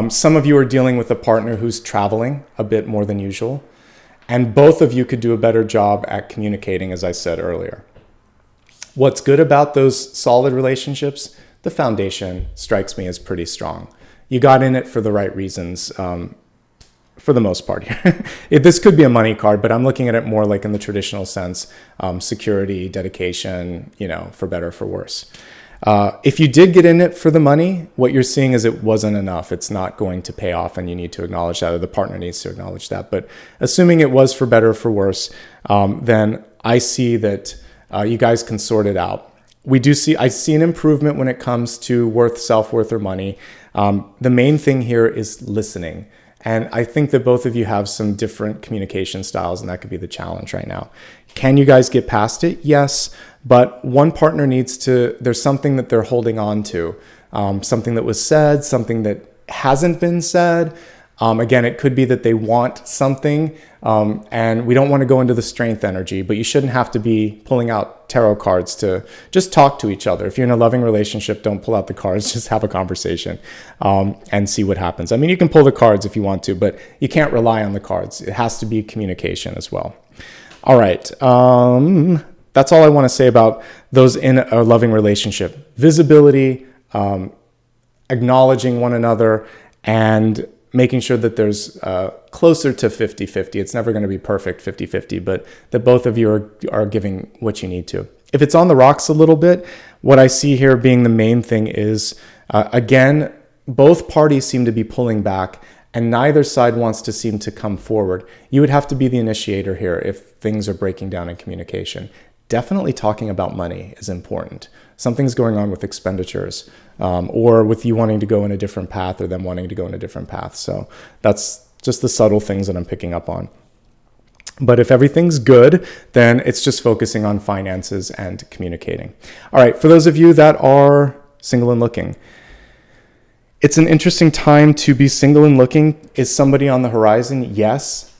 Some of you are dealing with a partner who's traveling a bit more than usual. And both of you could do a better job at communicating, as I said earlier. What's good about those solid relationships? The foundation strikes me as pretty strong. You got in it for the right reasons, for the most part here. This could be a money card, but I'm looking at it more like in the traditional sense, security, dedication, for better, for worse. If you did get in it for the money, what you're seeing is it wasn't enough. It's not going to pay off, and you need to acknowledge that, or the partner needs to acknowledge that. But assuming it was for better or for worse, then I see that you guys can sort it out. I see an improvement when it comes to self-worth, or money. The main thing here is listening. And I think that both of you have some different communication styles, and that could be the challenge right now. Can you guys get past it? Yes, but one partner there's something that they're holding on to, something that was said, something that hasn't been said. Again, it could be that they want something, and we don't want to go into the strength energy, but you shouldn't have to be pulling out tarot cards to just talk to each other. If you're in a loving relationship, don't pull out the cards, just have a conversation and see what happens. I mean, you can pull the cards if you want to, but you can't rely on the cards. It has to be communication as well. All right. That's all I want to say about those in a loving relationship. Visibility, acknowledging one another, and making sure that there's closer to 50-50. It's never going to be perfect 50-50, but that both of you are giving what you need to. If it's on the rocks a little bit, what I see here being the main thing is, again, both parties seem to be pulling back, and neither side wants to seem to come forward. You would have to be the initiator here if things are breaking down in communication. Definitely talking about money is important. Something's going on with expenditures, or with you wanting to go in a different path or them wanting to go in a different path. So that's just the subtle things that I'm picking up on. But if everything's good, then it's just focusing on finances and communicating. All right, for those of you that are single and looking, it's an interesting time to be single and looking. Is somebody on the horizon? Yes. ...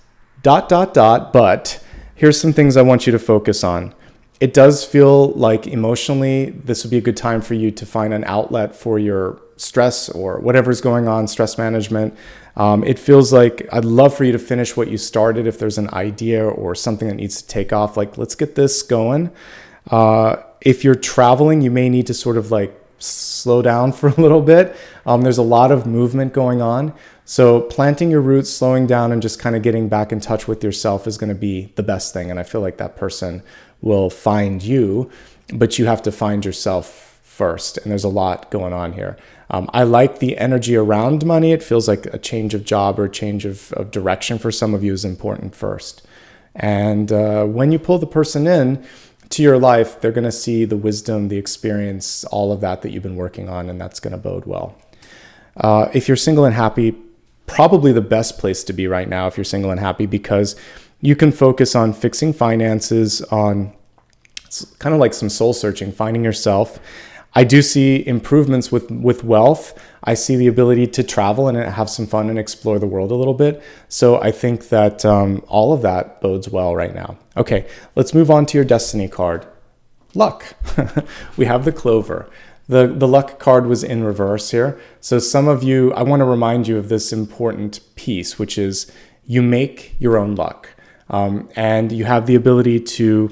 But here's some things I want you to focus on. It does feel like emotionally, this would be a good time for you to find an outlet for your stress or whatever's going on, stress management. It feels like I'd love for you to finish what you started. If there's an idea or something that needs to take off, like let's get this going. If you're traveling, you may need to sort of like slow down for a little bit. There's a lot of movement going on. So planting your roots, slowing down, and just kind of getting back in touch with yourself is going to be the best thing. And I feel like that person will find you, but you have to find yourself first. And there's a lot going on here. I like the energy around money. It feels like a change of job or a change of direction for some of you is important first. And when you pull the person in to your life, they're going to see the wisdom, the experience, all of that you've been working on, and that's going to bode well. If you're single and happy, probably the best place to be right now if you're single and happy, because you can focus on fixing finances, on kind of like some soul searching, finding yourself. I do see improvements with wealth. I see the ability to travel and have some fun and explore the world a little bit. So I think that all of that bodes well right now. Okay, let's move on to your destiny card. Luck. We have the clover. The luck card was in reverse here. So some of you, I want to remind you of this important piece, which is you make your own luck. And you have the ability to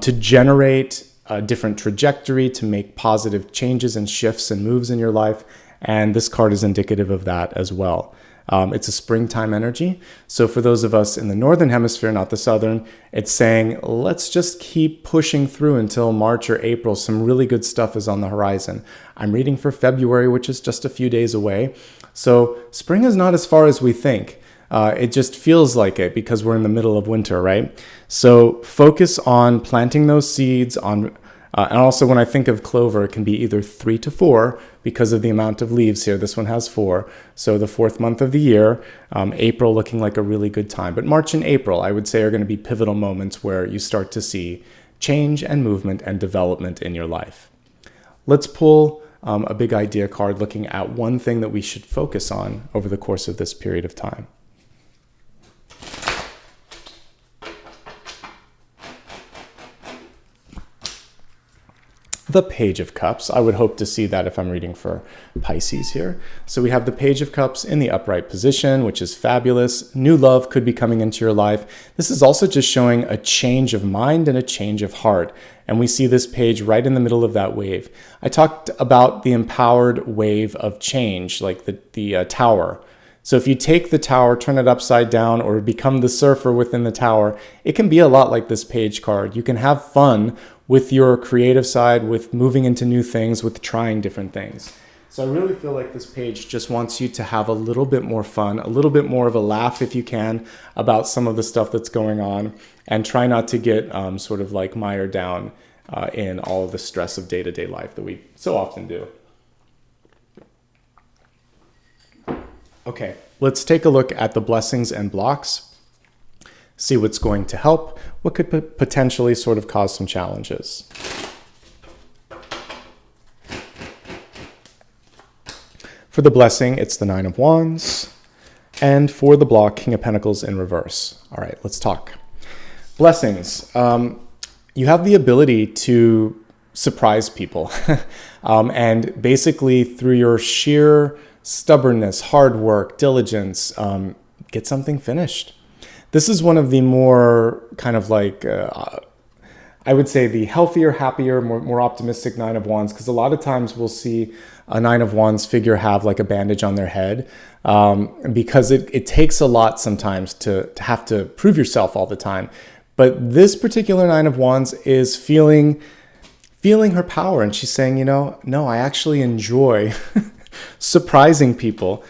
generate a different trajectory, to make positive changes and shifts and moves in your life. And this card is indicative of that as well. It's a springtime energy. So for those of us in the northern hemisphere, not the southern, it's saying, let's just keep pushing through until March or April. Some really good stuff is on the horizon. I'm reading for February, which is just a few days away. So spring is not as far as we think. It just feels like it because we're in the middle of winter, right? So focus on planting those seeds on. And also when I think of clover, it can be either 3 to 4 because of the amount of leaves here. This one has 4. So the 4th month of the year, April looking like a really good time. But March and April, I would say, are going to be pivotal moments where you start to see change and movement and development in your life. Let's pull a big idea card looking at one thing that we should focus on over the course of this period of time. The Page of Cups. I would hope to see that if I'm reading for Pisces here. So we have the Page of Cups in the upright position, which is fabulous. New love could be coming into your life. This is also just showing a change of mind and a change of heart. And we see this page right in the middle of that wave. I talked about the empowered wave of change, like the tower. So if you take the tower, turn it upside down, or become the surfer within the tower, it can be a lot like this page card. You can have fun with your creative side, with moving into new things, with trying different things. So I really feel like this page just wants you to have a little bit more fun, a little bit more of a laugh if you can about some of the stuff that's going on, and try not to get sort of like mired down in all of the stress of day-to-day life that we so often do. Okay, let's take a look at the blessings and blocks. See what's going to help, what could potentially sort of cause some challenges. For the blessing, it's the 9 of Wands. And for the block, King of Pentacles in reverse. All right, let's talk. Blessings. You have the ability to surprise people. And basically, through your sheer stubbornness, hard work, diligence, get something finished. This is one of the more kind of like, I would say the healthier, happier, more optimistic 9 of Wands, because a lot of times we'll see a 9 of Wands figure have like a bandage on their head, because it takes a lot sometimes to have to prove yourself all the time. But this particular 9 of Wands is feeling her power, and she's saying, no, I actually enjoy surprising people.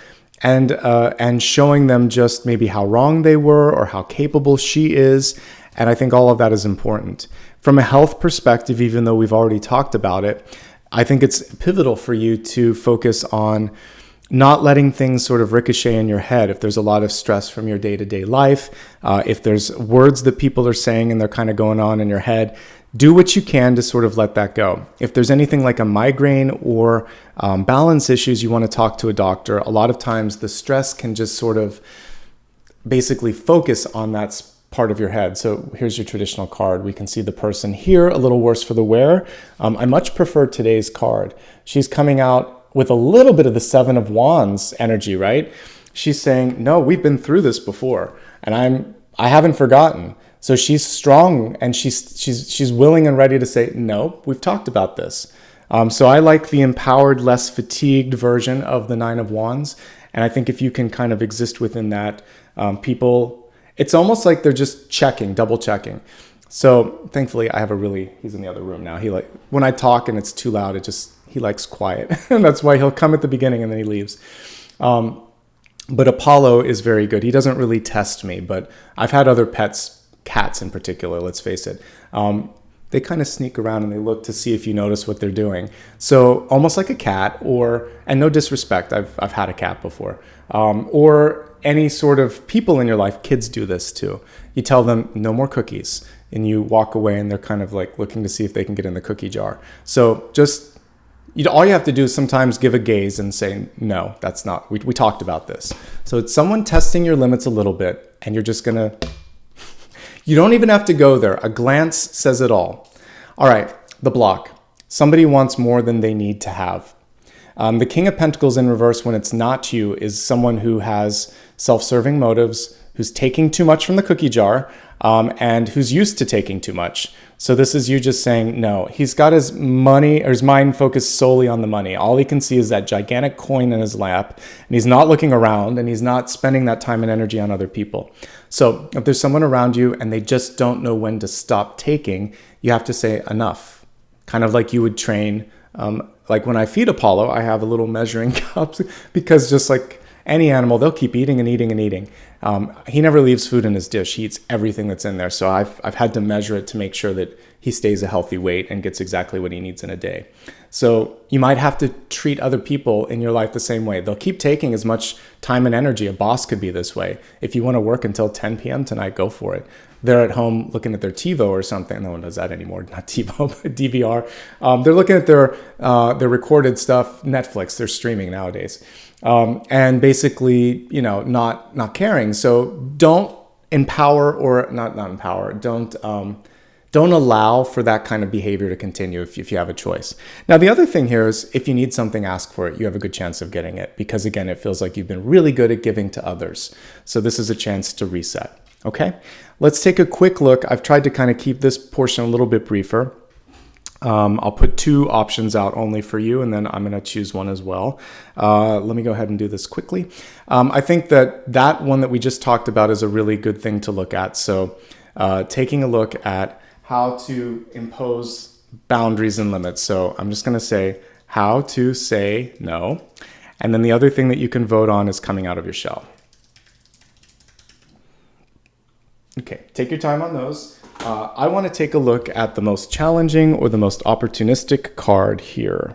And showing them just maybe how wrong they were or how capable she is. And I think all of that is important. From a health perspective, even though we've already talked about it, I think it's pivotal for you to focus on not letting things sort of ricochet in your head. If there's a lot of stress from your day-to-day life, if there's words that people are saying and they're kind of going on in your head, do what you can to sort of let that go. If there's anything like a migraine or balance issues, you want to talk to a doctor. A lot of times the stress can just sort of basically focus on that part of your head. So here's your traditional card. We can see the person here, a little worse for the wear. I much prefer today's card. She's coming out with a little bit of the Seven of Wands energy, right? She's saying, no, we've been through this before, and I haven't forgotten. So she's strong, and she's willing and ready to say, no, we've talked about this. So I like the empowered, less fatigued version of the Nine of Wands. And I think if you can kind of exist within that, people, it's almost like they're just double checking. So thankfully I have he's in the other room now. When I talk and it's too loud, he likes quiet. And that's why he'll come at the beginning and then he leaves. But Apollo is very good. He doesn't really test me, but I've had other pets, cats in particular, let's face it. They kind of sneak around and they look to see if you notice what they're doing. So almost like a cat, and no disrespect, I've had a cat before, or any sort of people in your life. Kids do this too. You tell them no more cookies and you walk away and they're kind of like looking to see if they can get in the cookie jar. So just, all you have to do is sometimes give a gaze and say, no, that's not, we talked about this. So it's someone testing your limits a little bit, and you're just gonna, you don't even have to go there. A glance says it all. All right, the block. Somebody wants more than they need to have. The King of Pentacles in reverse, when it's not you, is someone who has self-serving motives, who's taking too much from the cookie jar, and who's used to taking too much. So this is you just saying no. He's got his mind focused solely on the money. All he can see is that gigantic coin in his lap, and he's not looking around, and he's not spending that time and energy on other people. So if there's someone around you and they just don't know when to stop taking, you have to say enough. Kind of like you would train, like when I feed Apollo, I have a little measuring cup, because just like any animal, they'll keep eating and eating and eating. He never leaves food in his dish. He eats everything that's in there. So I've had to measure it to make sure that he stays a healthy weight and gets exactly what he needs in a day. So you might have to treat other people in your life the same way. They'll keep taking as much time and energy. A boss could be this way. If you want to work until 10 p.m. tonight, go for it. They're at home looking at their TiVo or something. No one does that anymore. Not TiVo, but DVR. They're looking at their recorded stuff, Netflix. They're streaming nowadays. And basically, not caring. So don't empower, or not empower. Don't allow for that kind of behavior to continue if you have a choice. Now, the other thing here is, if you need something, ask for it. You have a good chance of getting it, because again, it feels like you've been really good at giving to others. So this is a chance to reset. Okay, let's take a quick look. I've tried to kind of keep this portion a little bit briefer. I'll put two options out only for you, and then I'm going to choose one as well. Let me go ahead and do this quickly. I think that one that we just talked about is a really good thing to look at. So taking a look at how to impose boundaries and limits. So I'm just going to say how to say no. And then the other thing that you can vote on is coming out of your shell. Okay, take your time on those. I want to take a look at the most challenging or the most opportunistic card here.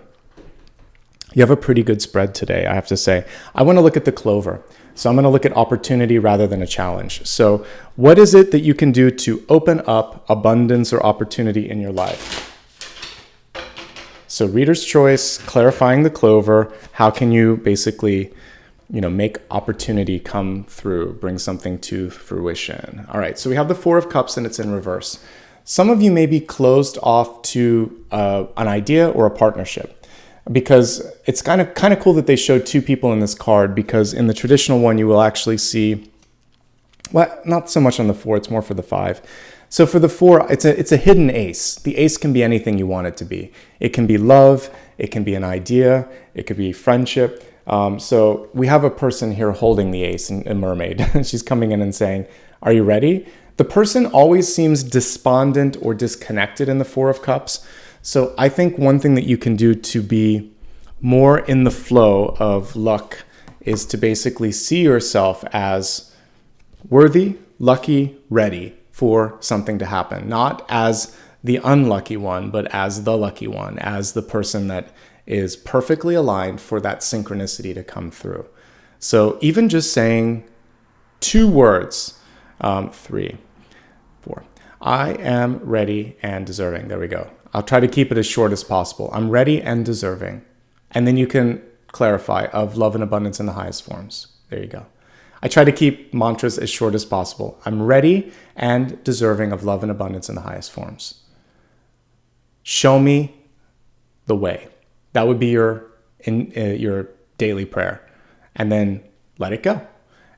You have a pretty good spread today, I have to say. I want to look at the Clover. So I'm going to look at opportunity rather than a challenge. So what is it that you can do to open up abundance or opportunity in your life? So reader's choice, clarifying the Clover. How can you basically make opportunity come through, bring something to fruition? All right, so we have the Four of Cups and it's in reverse. Some of you may be closed off to an idea or a partnership, because it's kind of cool that they showed two people in this card, because in the traditional one, you will actually see, well, not so much on the four, it's more for the five. So for the four, it's a hidden ace. The ace can be anything you want it to be. It can be love, it can be an idea, it could be friendship. So we have a person here holding the ace, a mermaid. She's coming in and saying, are you ready? The person always seems despondent or disconnected in the Four of Cups. So I think one thing that you can do to be more in the flow of luck is to basically see yourself as worthy, lucky, ready for something to happen. Not as the unlucky one, but as the lucky one, as the person that is perfectly aligned for that synchronicity to come through. So even just saying 2 words, 3, 4, I am ready and deserving. There we go. I'll try to keep it as short as possible. I'm ready and deserving. And then you can clarify of love and abundance in the highest forms. There you go. I try to keep mantras as short as possible. I'm ready and deserving of love and abundance in the highest forms. Show me the way. That would be your daily prayer. And then let it go.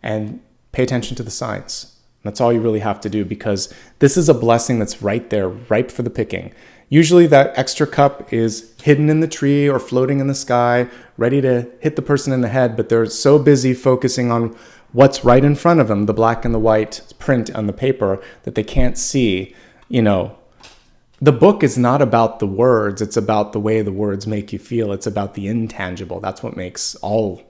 And pay attention to the signs. That's all you really have to do, because this is a blessing that's right there, ripe for the picking. Usually that extra cup is hidden in the tree or floating in the sky, ready to hit the person in the head, but they're so busy focusing on what's right in front of them, the black and the white print on the paper, that they can't see, the book is not about the words. It's about the way the words make you feel. It's about the intangible. That's what makes all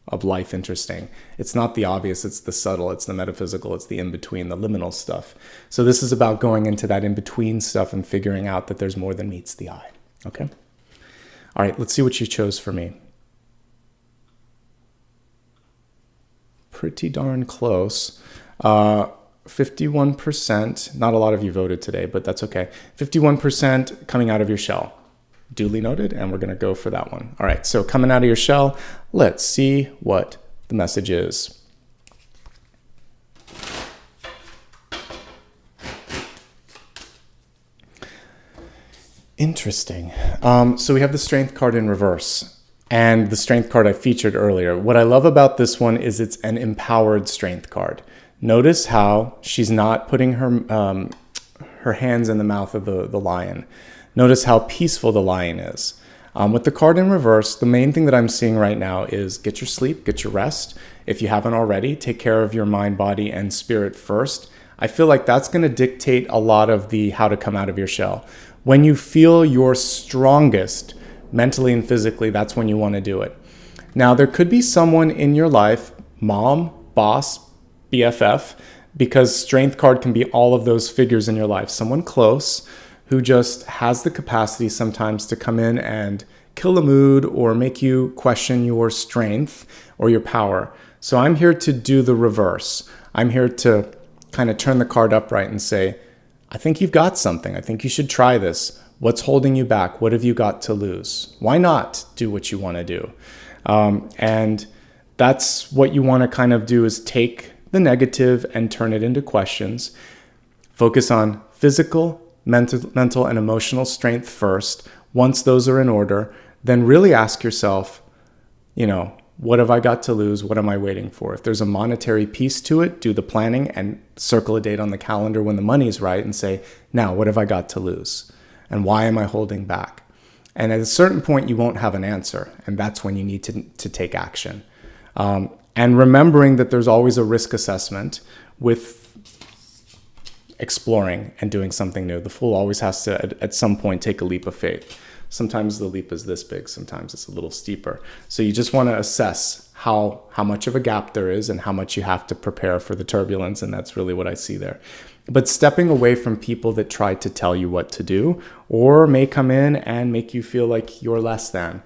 of life interesting. It's not the obvious. It's the subtle. It's the metaphysical. It's the in-between, the liminal stuff. So this is about going into that in-between stuff and figuring out that there's more than meets the eye. Okay? All right, let's see what you chose for me. Pretty darn close. 51%, not a lot of you voted today, but that's okay. 51% coming out of your shell. Duly noted, and we're going to go for that one. All right, so coming out of your shell, let's see what the message is. Interesting. So we have the Strength card in reverse, and the Strength card I featured earlier. What I love about this one is it's an empowered Strength card. Notice how she's not putting her hands in the mouth of the lion. Notice how peaceful the lion is. With the card in reverse, the main thing that I'm seeing right now is get your sleep, get your rest. If you haven't already, take care of your mind, body, and spirit first. I feel like that's going to dictate a lot of the how to come out of your shell. When you feel your strongest, mentally and physically, that's when you want to do it. Now, there could be someone in your life, mom, boss, BFF, because Strength card can be all of those figures in your life. Someone close who just has the capacity sometimes to come in and kill the mood or make you question your strength or your power. So I'm here to do the reverse. I'm here to kind of turn the card upright and say, I think you've got something. I think you should try this. What's holding you back? What have you got to lose? Why not do what you want to do? And that's what you want to kind of do, is take the negative and turn it into questions. Focus on physical, mental, and emotional strength first. Once those are in order, then really ask yourself, what have I got to lose? What am I waiting for? If there's a monetary piece to it, do the planning and circle a date on the calendar when the money's right and say, now, what have I got to lose? And why am I holding back? And at a certain point, you won't have an answer. And that's when you need to take action. And remembering that there's always a risk assessment with exploring and doing something new. The fool always has to, at some point, take a leap of faith. Sometimes the leap is this big. Sometimes it's a little steeper. So you just want to assess how much of a gap there is and how much you have to prepare for the turbulence. And that's really what I see there. But stepping away from people that try to tell you what to do or may come in and make you feel like you're less than.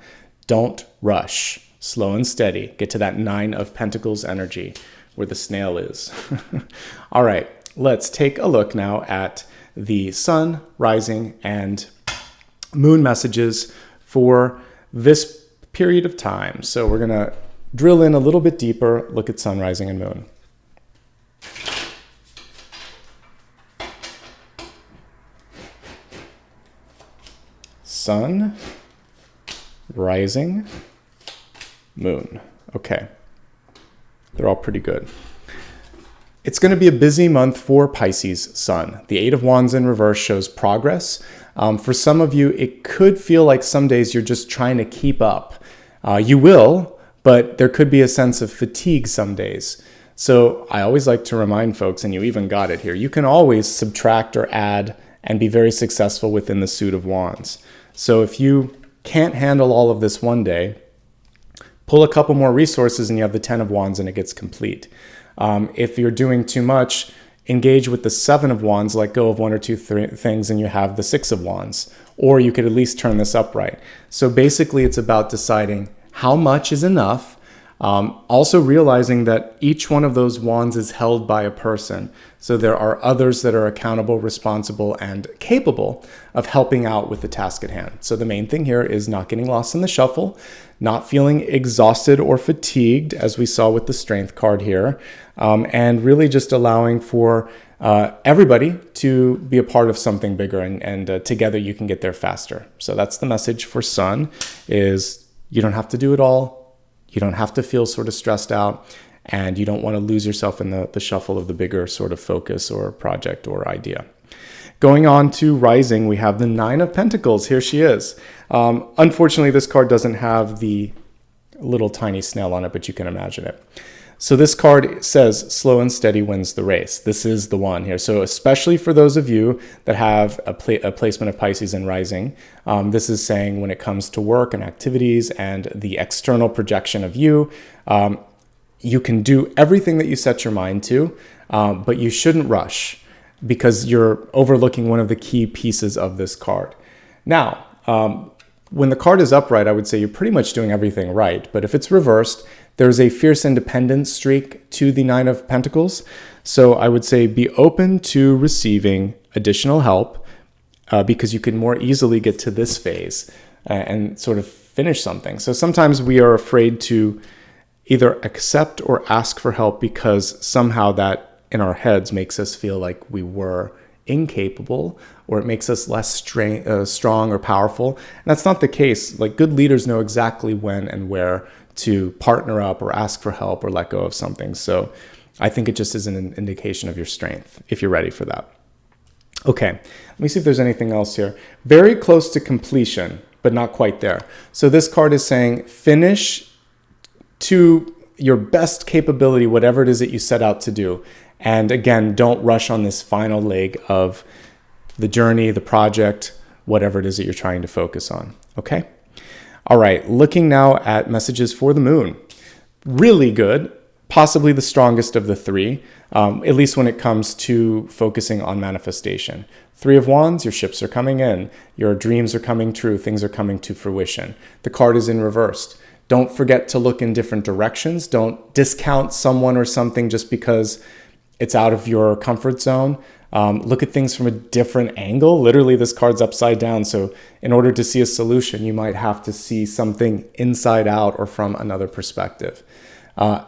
Don't rush. Slow and steady. Get to that 9 of Pentacles energy where the snail is. All right, let's take a look now at the sun, rising, and moon messages for this period of time. So we're going to drill in a little bit deeper, look at sun, rising, and moon. Sun, rising, moon. Okay. They're all pretty good. It's going to be a busy month for Pisces sun. The 8 of Wands in reverse shows progress. For some of you, it could feel like some days you're just trying to keep up. You will, but there could be a sense of fatigue some days. So I always like to remind folks, and you even got it here, you can always subtract or add and be very successful within the suit of Wands. So if you can't handle all of this one day, pull a couple more resources and you have the 10 of Wands and it gets complete. If you're doing too much, engage with the Seven of Wands, let go of one or two things, and you have the Six of Wands. Or you could at least turn this upright. So basically it's about deciding how much is enough. Also realizing that each one of those wands is held by a person. So there are others that are accountable, responsible, and capable of helping out with the task at hand. So the main thing here is not getting lost in the shuffle, not feeling exhausted or fatigued, as we saw with the Strength card here, and really just allowing for everybody to be a part of something bigger, and together you can get there faster. So that's the message for Sun, is you don't have to do it all. You don't have to feel sort of stressed out, and you don't want to lose yourself in the shuffle of the bigger sort of focus or project or idea. Going on to Rising, we have the Nine of Pentacles. Here she is. Unfortunately, this card doesn't have the little tiny snail on it, but you can imagine it. So this card says slow and steady wins the race. This is the one here. So especially for those of you that have a placement of Pisces and Rising, this is saying when it comes to work and activities and the external projection of you, you can do everything that you set your mind to, but you shouldn't rush because you're overlooking one of the key pieces of this card. Now, when the card is upright, I would say you're pretty much doing everything right. But if it's reversed, there's a fierce independence streak to the Nine of Pentacles. So I would say be open to receiving additional help because you can more easily get to this phase and sort of finish something. So sometimes we are afraid to either accept or ask for help because somehow that in our heads makes us feel like we were incapable, or it makes us less strong or powerful. And that's not the case. Like, good leaders know exactly when and where to partner up or ask for help or let go of something. So I think it just is an indication of your strength if you're ready for that. Okay, let me see if there's anything else here. Very close to completion, but not quite there. So this card is saying finish to your best capability, whatever it is that you set out to do. And again, don't rush on this final leg of the journey, the project, whatever it is that you're trying to focus on. Okay? All right, looking now at messages for the moon. Really good, possibly the strongest of the three, at least when it comes to focusing on manifestation. Three of Wands, your ships are coming in, your dreams are coming true, things are coming to fruition. The card is in reversed. Don't forget to look in different directions. Don't discount someone or something just because it's out of your comfort zone. Look at things from a different angle. Literally, this card's upside down. So in order to see a solution, you might have to see something inside out or from another perspective.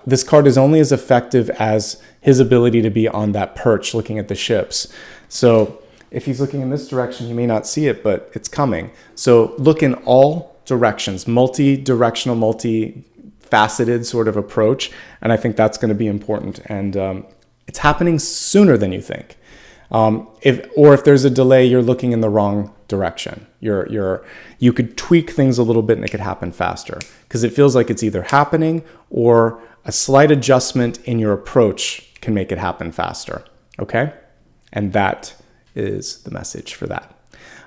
This card is only as effective as his ability to be on that perch looking at the ships. So if he's looking in this direction, you may not see it, but it's coming. So look in all directions, multi-directional, multi-faceted sort of approach. And I think that's going to be important. And it's happening sooner than you think. If there's a delay, you're looking in the wrong direction. You could tweak things a little bit and it could happen faster because it feels like it's either happening or a slight adjustment in your approach can make it happen faster. Okay? And that is the message for that.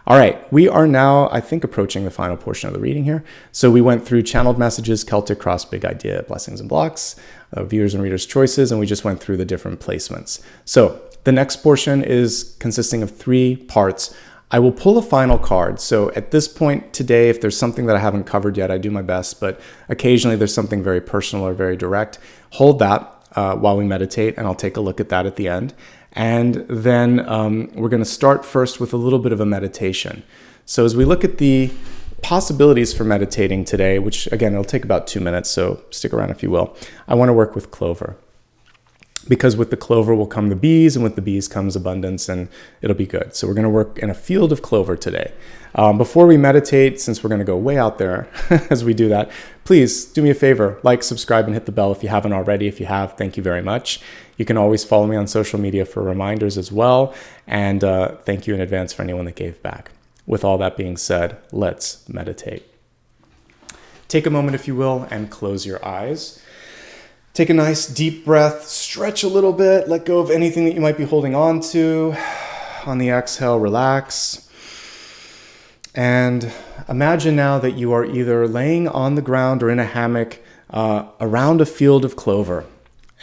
All right, we are now, I think, approaching the final portion of the reading here. So we went through channeled messages, Celtic Cross, big idea, blessings and blocks, viewers and readers' choices, and we just went through the different placements. So the next portion is consisting of 3 parts. I will pull a final card. So at this point today, if there's something that I haven't covered yet, I do my best, but occasionally there's something very personal or very direct. Hold that while we meditate, and I'll take a look at that at the end. And then we're going to start first with a little bit of a meditation. So as we look at the possibilities for meditating today, which again, it'll take about 2 minutes, so stick around if you will. I want to work with clover. Because with the clover will come the bees, and with the bees comes abundance, and it'll be good. So we're going to work in a field of clover today. Before we meditate, since we're going to go way out there as we do that, please do me a favor, like, subscribe, and hit the bell if you haven't already. If you have, thank you very much. You can always follow me on social media for reminders as well. And thank you in advance for anyone that gave back. With all that being said, let's meditate. Take a moment, if you will, and close your eyes. Take a nice deep breath, stretch a little bit, let go of anything that you might be holding on to. On the exhale, relax. And imagine now that you are either laying on the ground or in a hammock around a field of clover.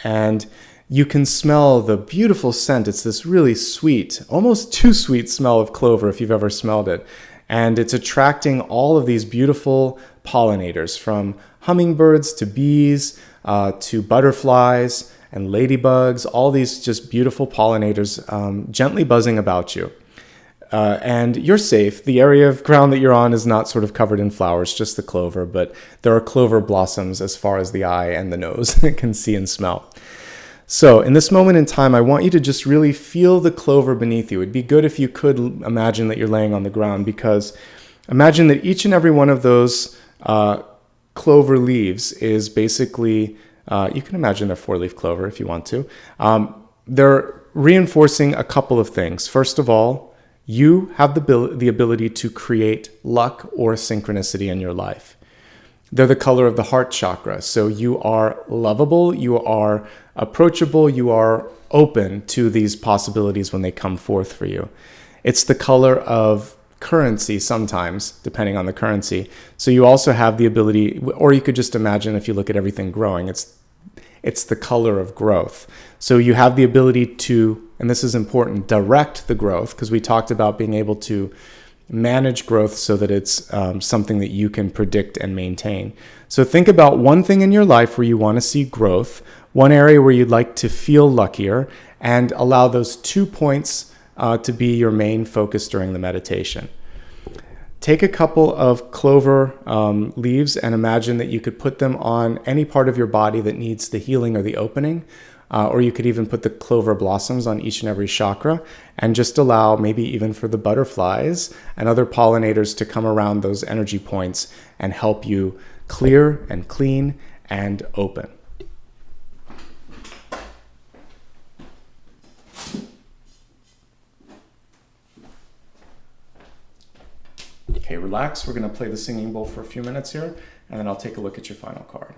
And you can smell the beautiful scent. It's this really sweet, almost too sweet smell of clover if you've ever smelled it. And it's attracting all of these beautiful pollinators, from hummingbirds to bees to butterflies and ladybugs, all these just beautiful pollinators gently buzzing about you. And you're safe. The area of ground that you're on is not sort of covered in flowers, just the clover, but there are clover blossoms as far as the eye and the nose can see and smell. So in this moment in time, I want you to just really feel the clover beneath you. It'd be good if you could imagine that you're laying on the ground, because imagine that each and every one of those clover leaves is basically, you can imagine they're 4-leaf clover if you want to. They're reinforcing a couple of things. First of all, you have the ability to create luck or synchronicity in your life. They're the color of the heart chakra. So you are lovable, you are approachable, you are open to these possibilities when they come forth for you. It's the color of currency sometimes, depending on the currency. So you also have the ability, or you could just imagine if you look at everything growing, it's the color of growth. So you have the ability to, and this is important, direct the growth, because we talked about being able to manage growth so that it's something that you can predict and maintain. So think about one thing in your life where you want to see growth, one area where you'd like to feel luckier, and allow those 2 points to be your main focus during the meditation. Take a couple of clover leaves and imagine that you could put them on any part of your body that needs the healing or the opening. Or you could even put the clover blossoms on each and every chakra, and just allow maybe even for the butterflies and other pollinators to come around those energy points and help you clear and clean and open. Okay, relax. We're going to play the singing bowl for a few minutes here, and then I'll take a look at your final card.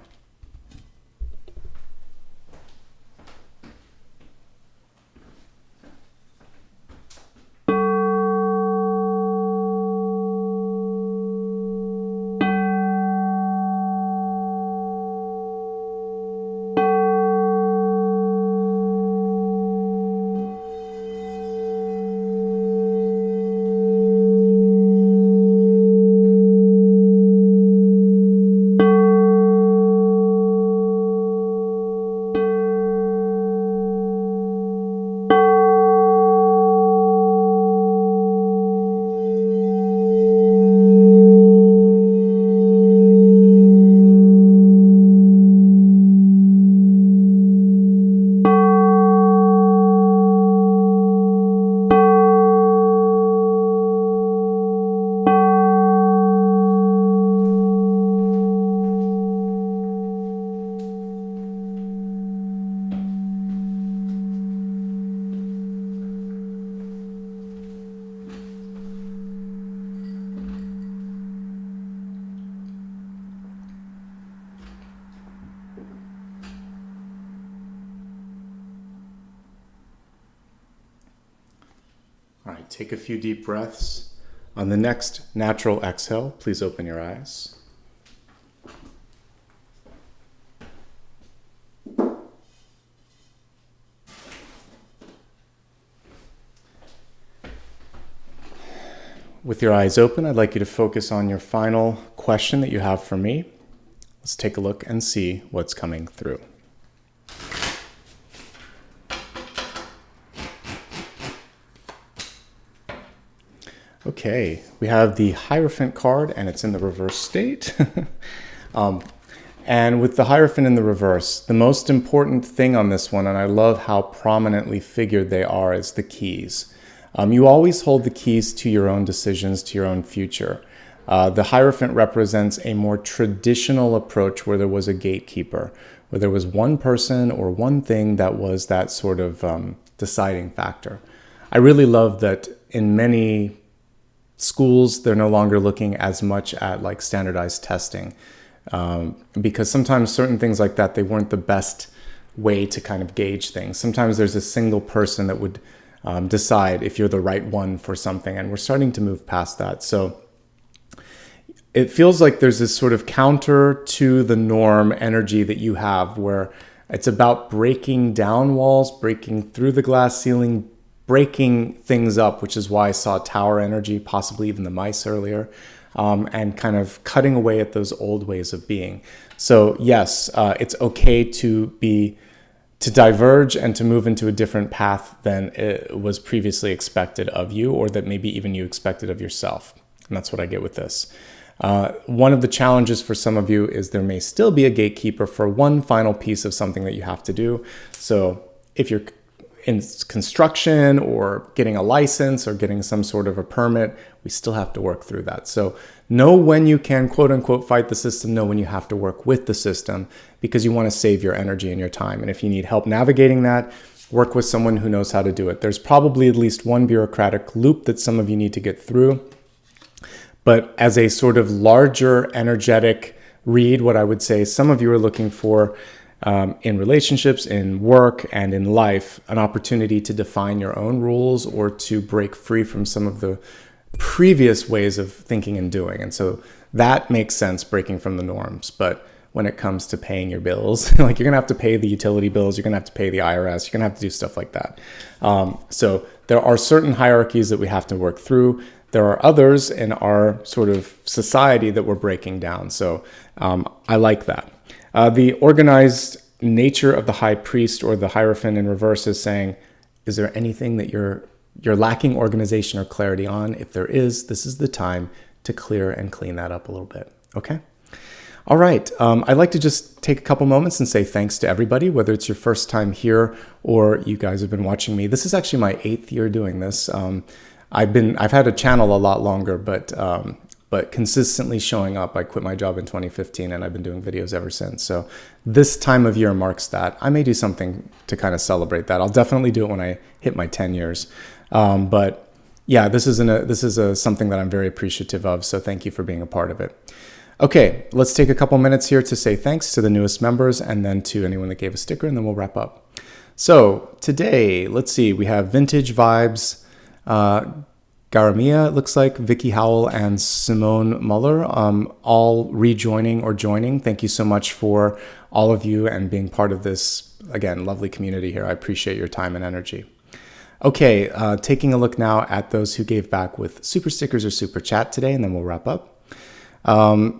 All right, take a few deep breaths. On the next natural exhale, please open your eyes. With your eyes open, I'd like you to focus on your final question that you have for me. Let's take a look and see what's coming through. Okay, we have the Hierophant card, and it's in the reverse state. And with the Hierophant in the reverse, the most important thing on this one, and I love how prominently figured they are, is the keys. You always hold the keys to your own decisions, to your own future. The Hierophant represents a more traditional approach where there was a gatekeeper, where there was one person or one thing that was that sort of deciding factor. I really love that in many schools, they're no longer looking as much at like standardized testing because sometimes certain things like that, they weren't the best way to kind of gauge things. Sometimes there's a single person that would decide if you're the right one for something, and we're starting to move past that. So it feels like there's this sort of counter to the norm energy that you have where It's about breaking down walls, breaking through the glass ceiling, breaking things up, which is why I saw tower energy, possibly even the mice earlier, and kind of cutting away at those old ways of being. So yes, it's okay to diverge and to move into a different path than it was previously expected of you, or that maybe even you expected of yourself. And that's what I get with this. One of the challenges for some of you is there may still be a gatekeeper for one final piece of something that you have to do. So if you're in construction or getting a license or getting some sort of a permit, we still have to work through that. So know when you can quote unquote fight the system, know when you have to work with the system, because you want to save your energy and your time. And if you need help navigating that, work with someone who knows how to do it. There's probably at least one bureaucratic loop that some of you need to get through. But as a sort of larger energetic read, what I would say some of you are looking for in relationships, in work, and in life, an opportunity to define your own rules or to break free from some of the previous ways of thinking and doing. And so that makes sense, breaking from the norms. But when it comes to paying your bills, like you're going to have to pay the utility bills, you're going to have to pay the IRS, you're going to have to do stuff like that. So there are certain hierarchies that we have to work through. There are others in our sort of society that we're breaking down. So I like that. The organized nature of the high priest or the Hierophant in reverse is saying, is there anything that you're lacking organization or clarity on? If there is, this is the time to clear and clean that up a little bit. Okay. All right. I'd like to just take a couple moments and say thanks to everybody, whether it's your first time here or you guys have been watching me. This is actually my 8th year doing this. I've had a channel a lot longer, but consistently showing up. I quit my job in 2015 and I've been doing videos ever since. So this time of year marks that. I may do something to kind of celebrate that. I'll definitely do it when I hit my 10 years. But yeah, this is something that I'm very appreciative of. So thank you for being a part of it. Okay, let's take a couple minutes here to say thanks to the newest members and then to anyone that gave a sticker, and then we'll wrap up. So today, let's see, we have Vintage Vibes, Garamia, it looks like, Vicky Howell, and Simone Muller, all rejoining or joining. Thank you so much for all of you and being part of this, again, lovely community here. I appreciate your time and energy. Okay, taking a look now at those who gave back with super stickers or super chat today, and then we'll wrap up.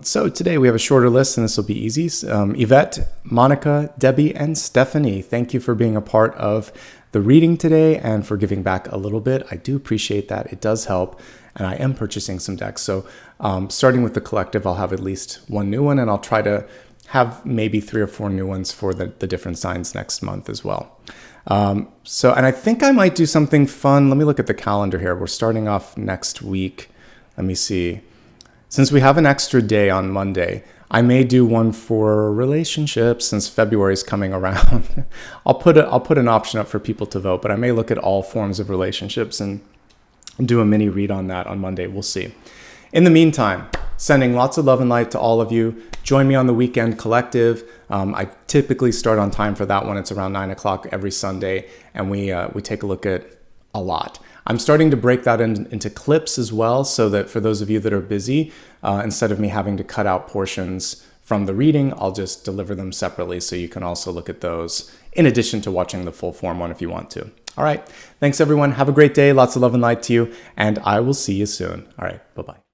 So today we have a shorter list, and this will be easy. Yvette, Monica, Debbie, and Stephanie, thank you for being a part of the reading today and for giving back a little bit. I do appreciate that. It does help. And I am purchasing some decks. So starting with the collective, I'll have at least one new one, and I'll try to have maybe 3 or 4 new ones for the different signs next month as well. And I think I might do something fun. Let me look at the calendar here. We're starting off next week. Let me see. Since we have an extra day on Monday, I may do one for relationships since February is coming around. I'll put an option up for people to vote, but I may look at all forms of relationships and do a mini read on that on Monday. We'll see. In the meantime, sending lots of love and light to all of you. Join me on the Weekend Collective. I typically start on time for that one. It's around 9 o'clock every Sunday, and we take a look at a lot. I'm starting to break that into clips as well, so that for those of you that are busy, instead of me having to cut out portions from the reading, I'll just deliver them separately so you can also look at those in addition to watching the full form one if you want to. All right. Thanks, everyone. Have a great day. Lots of love and light to you, and I will see you soon. All right. Bye-bye.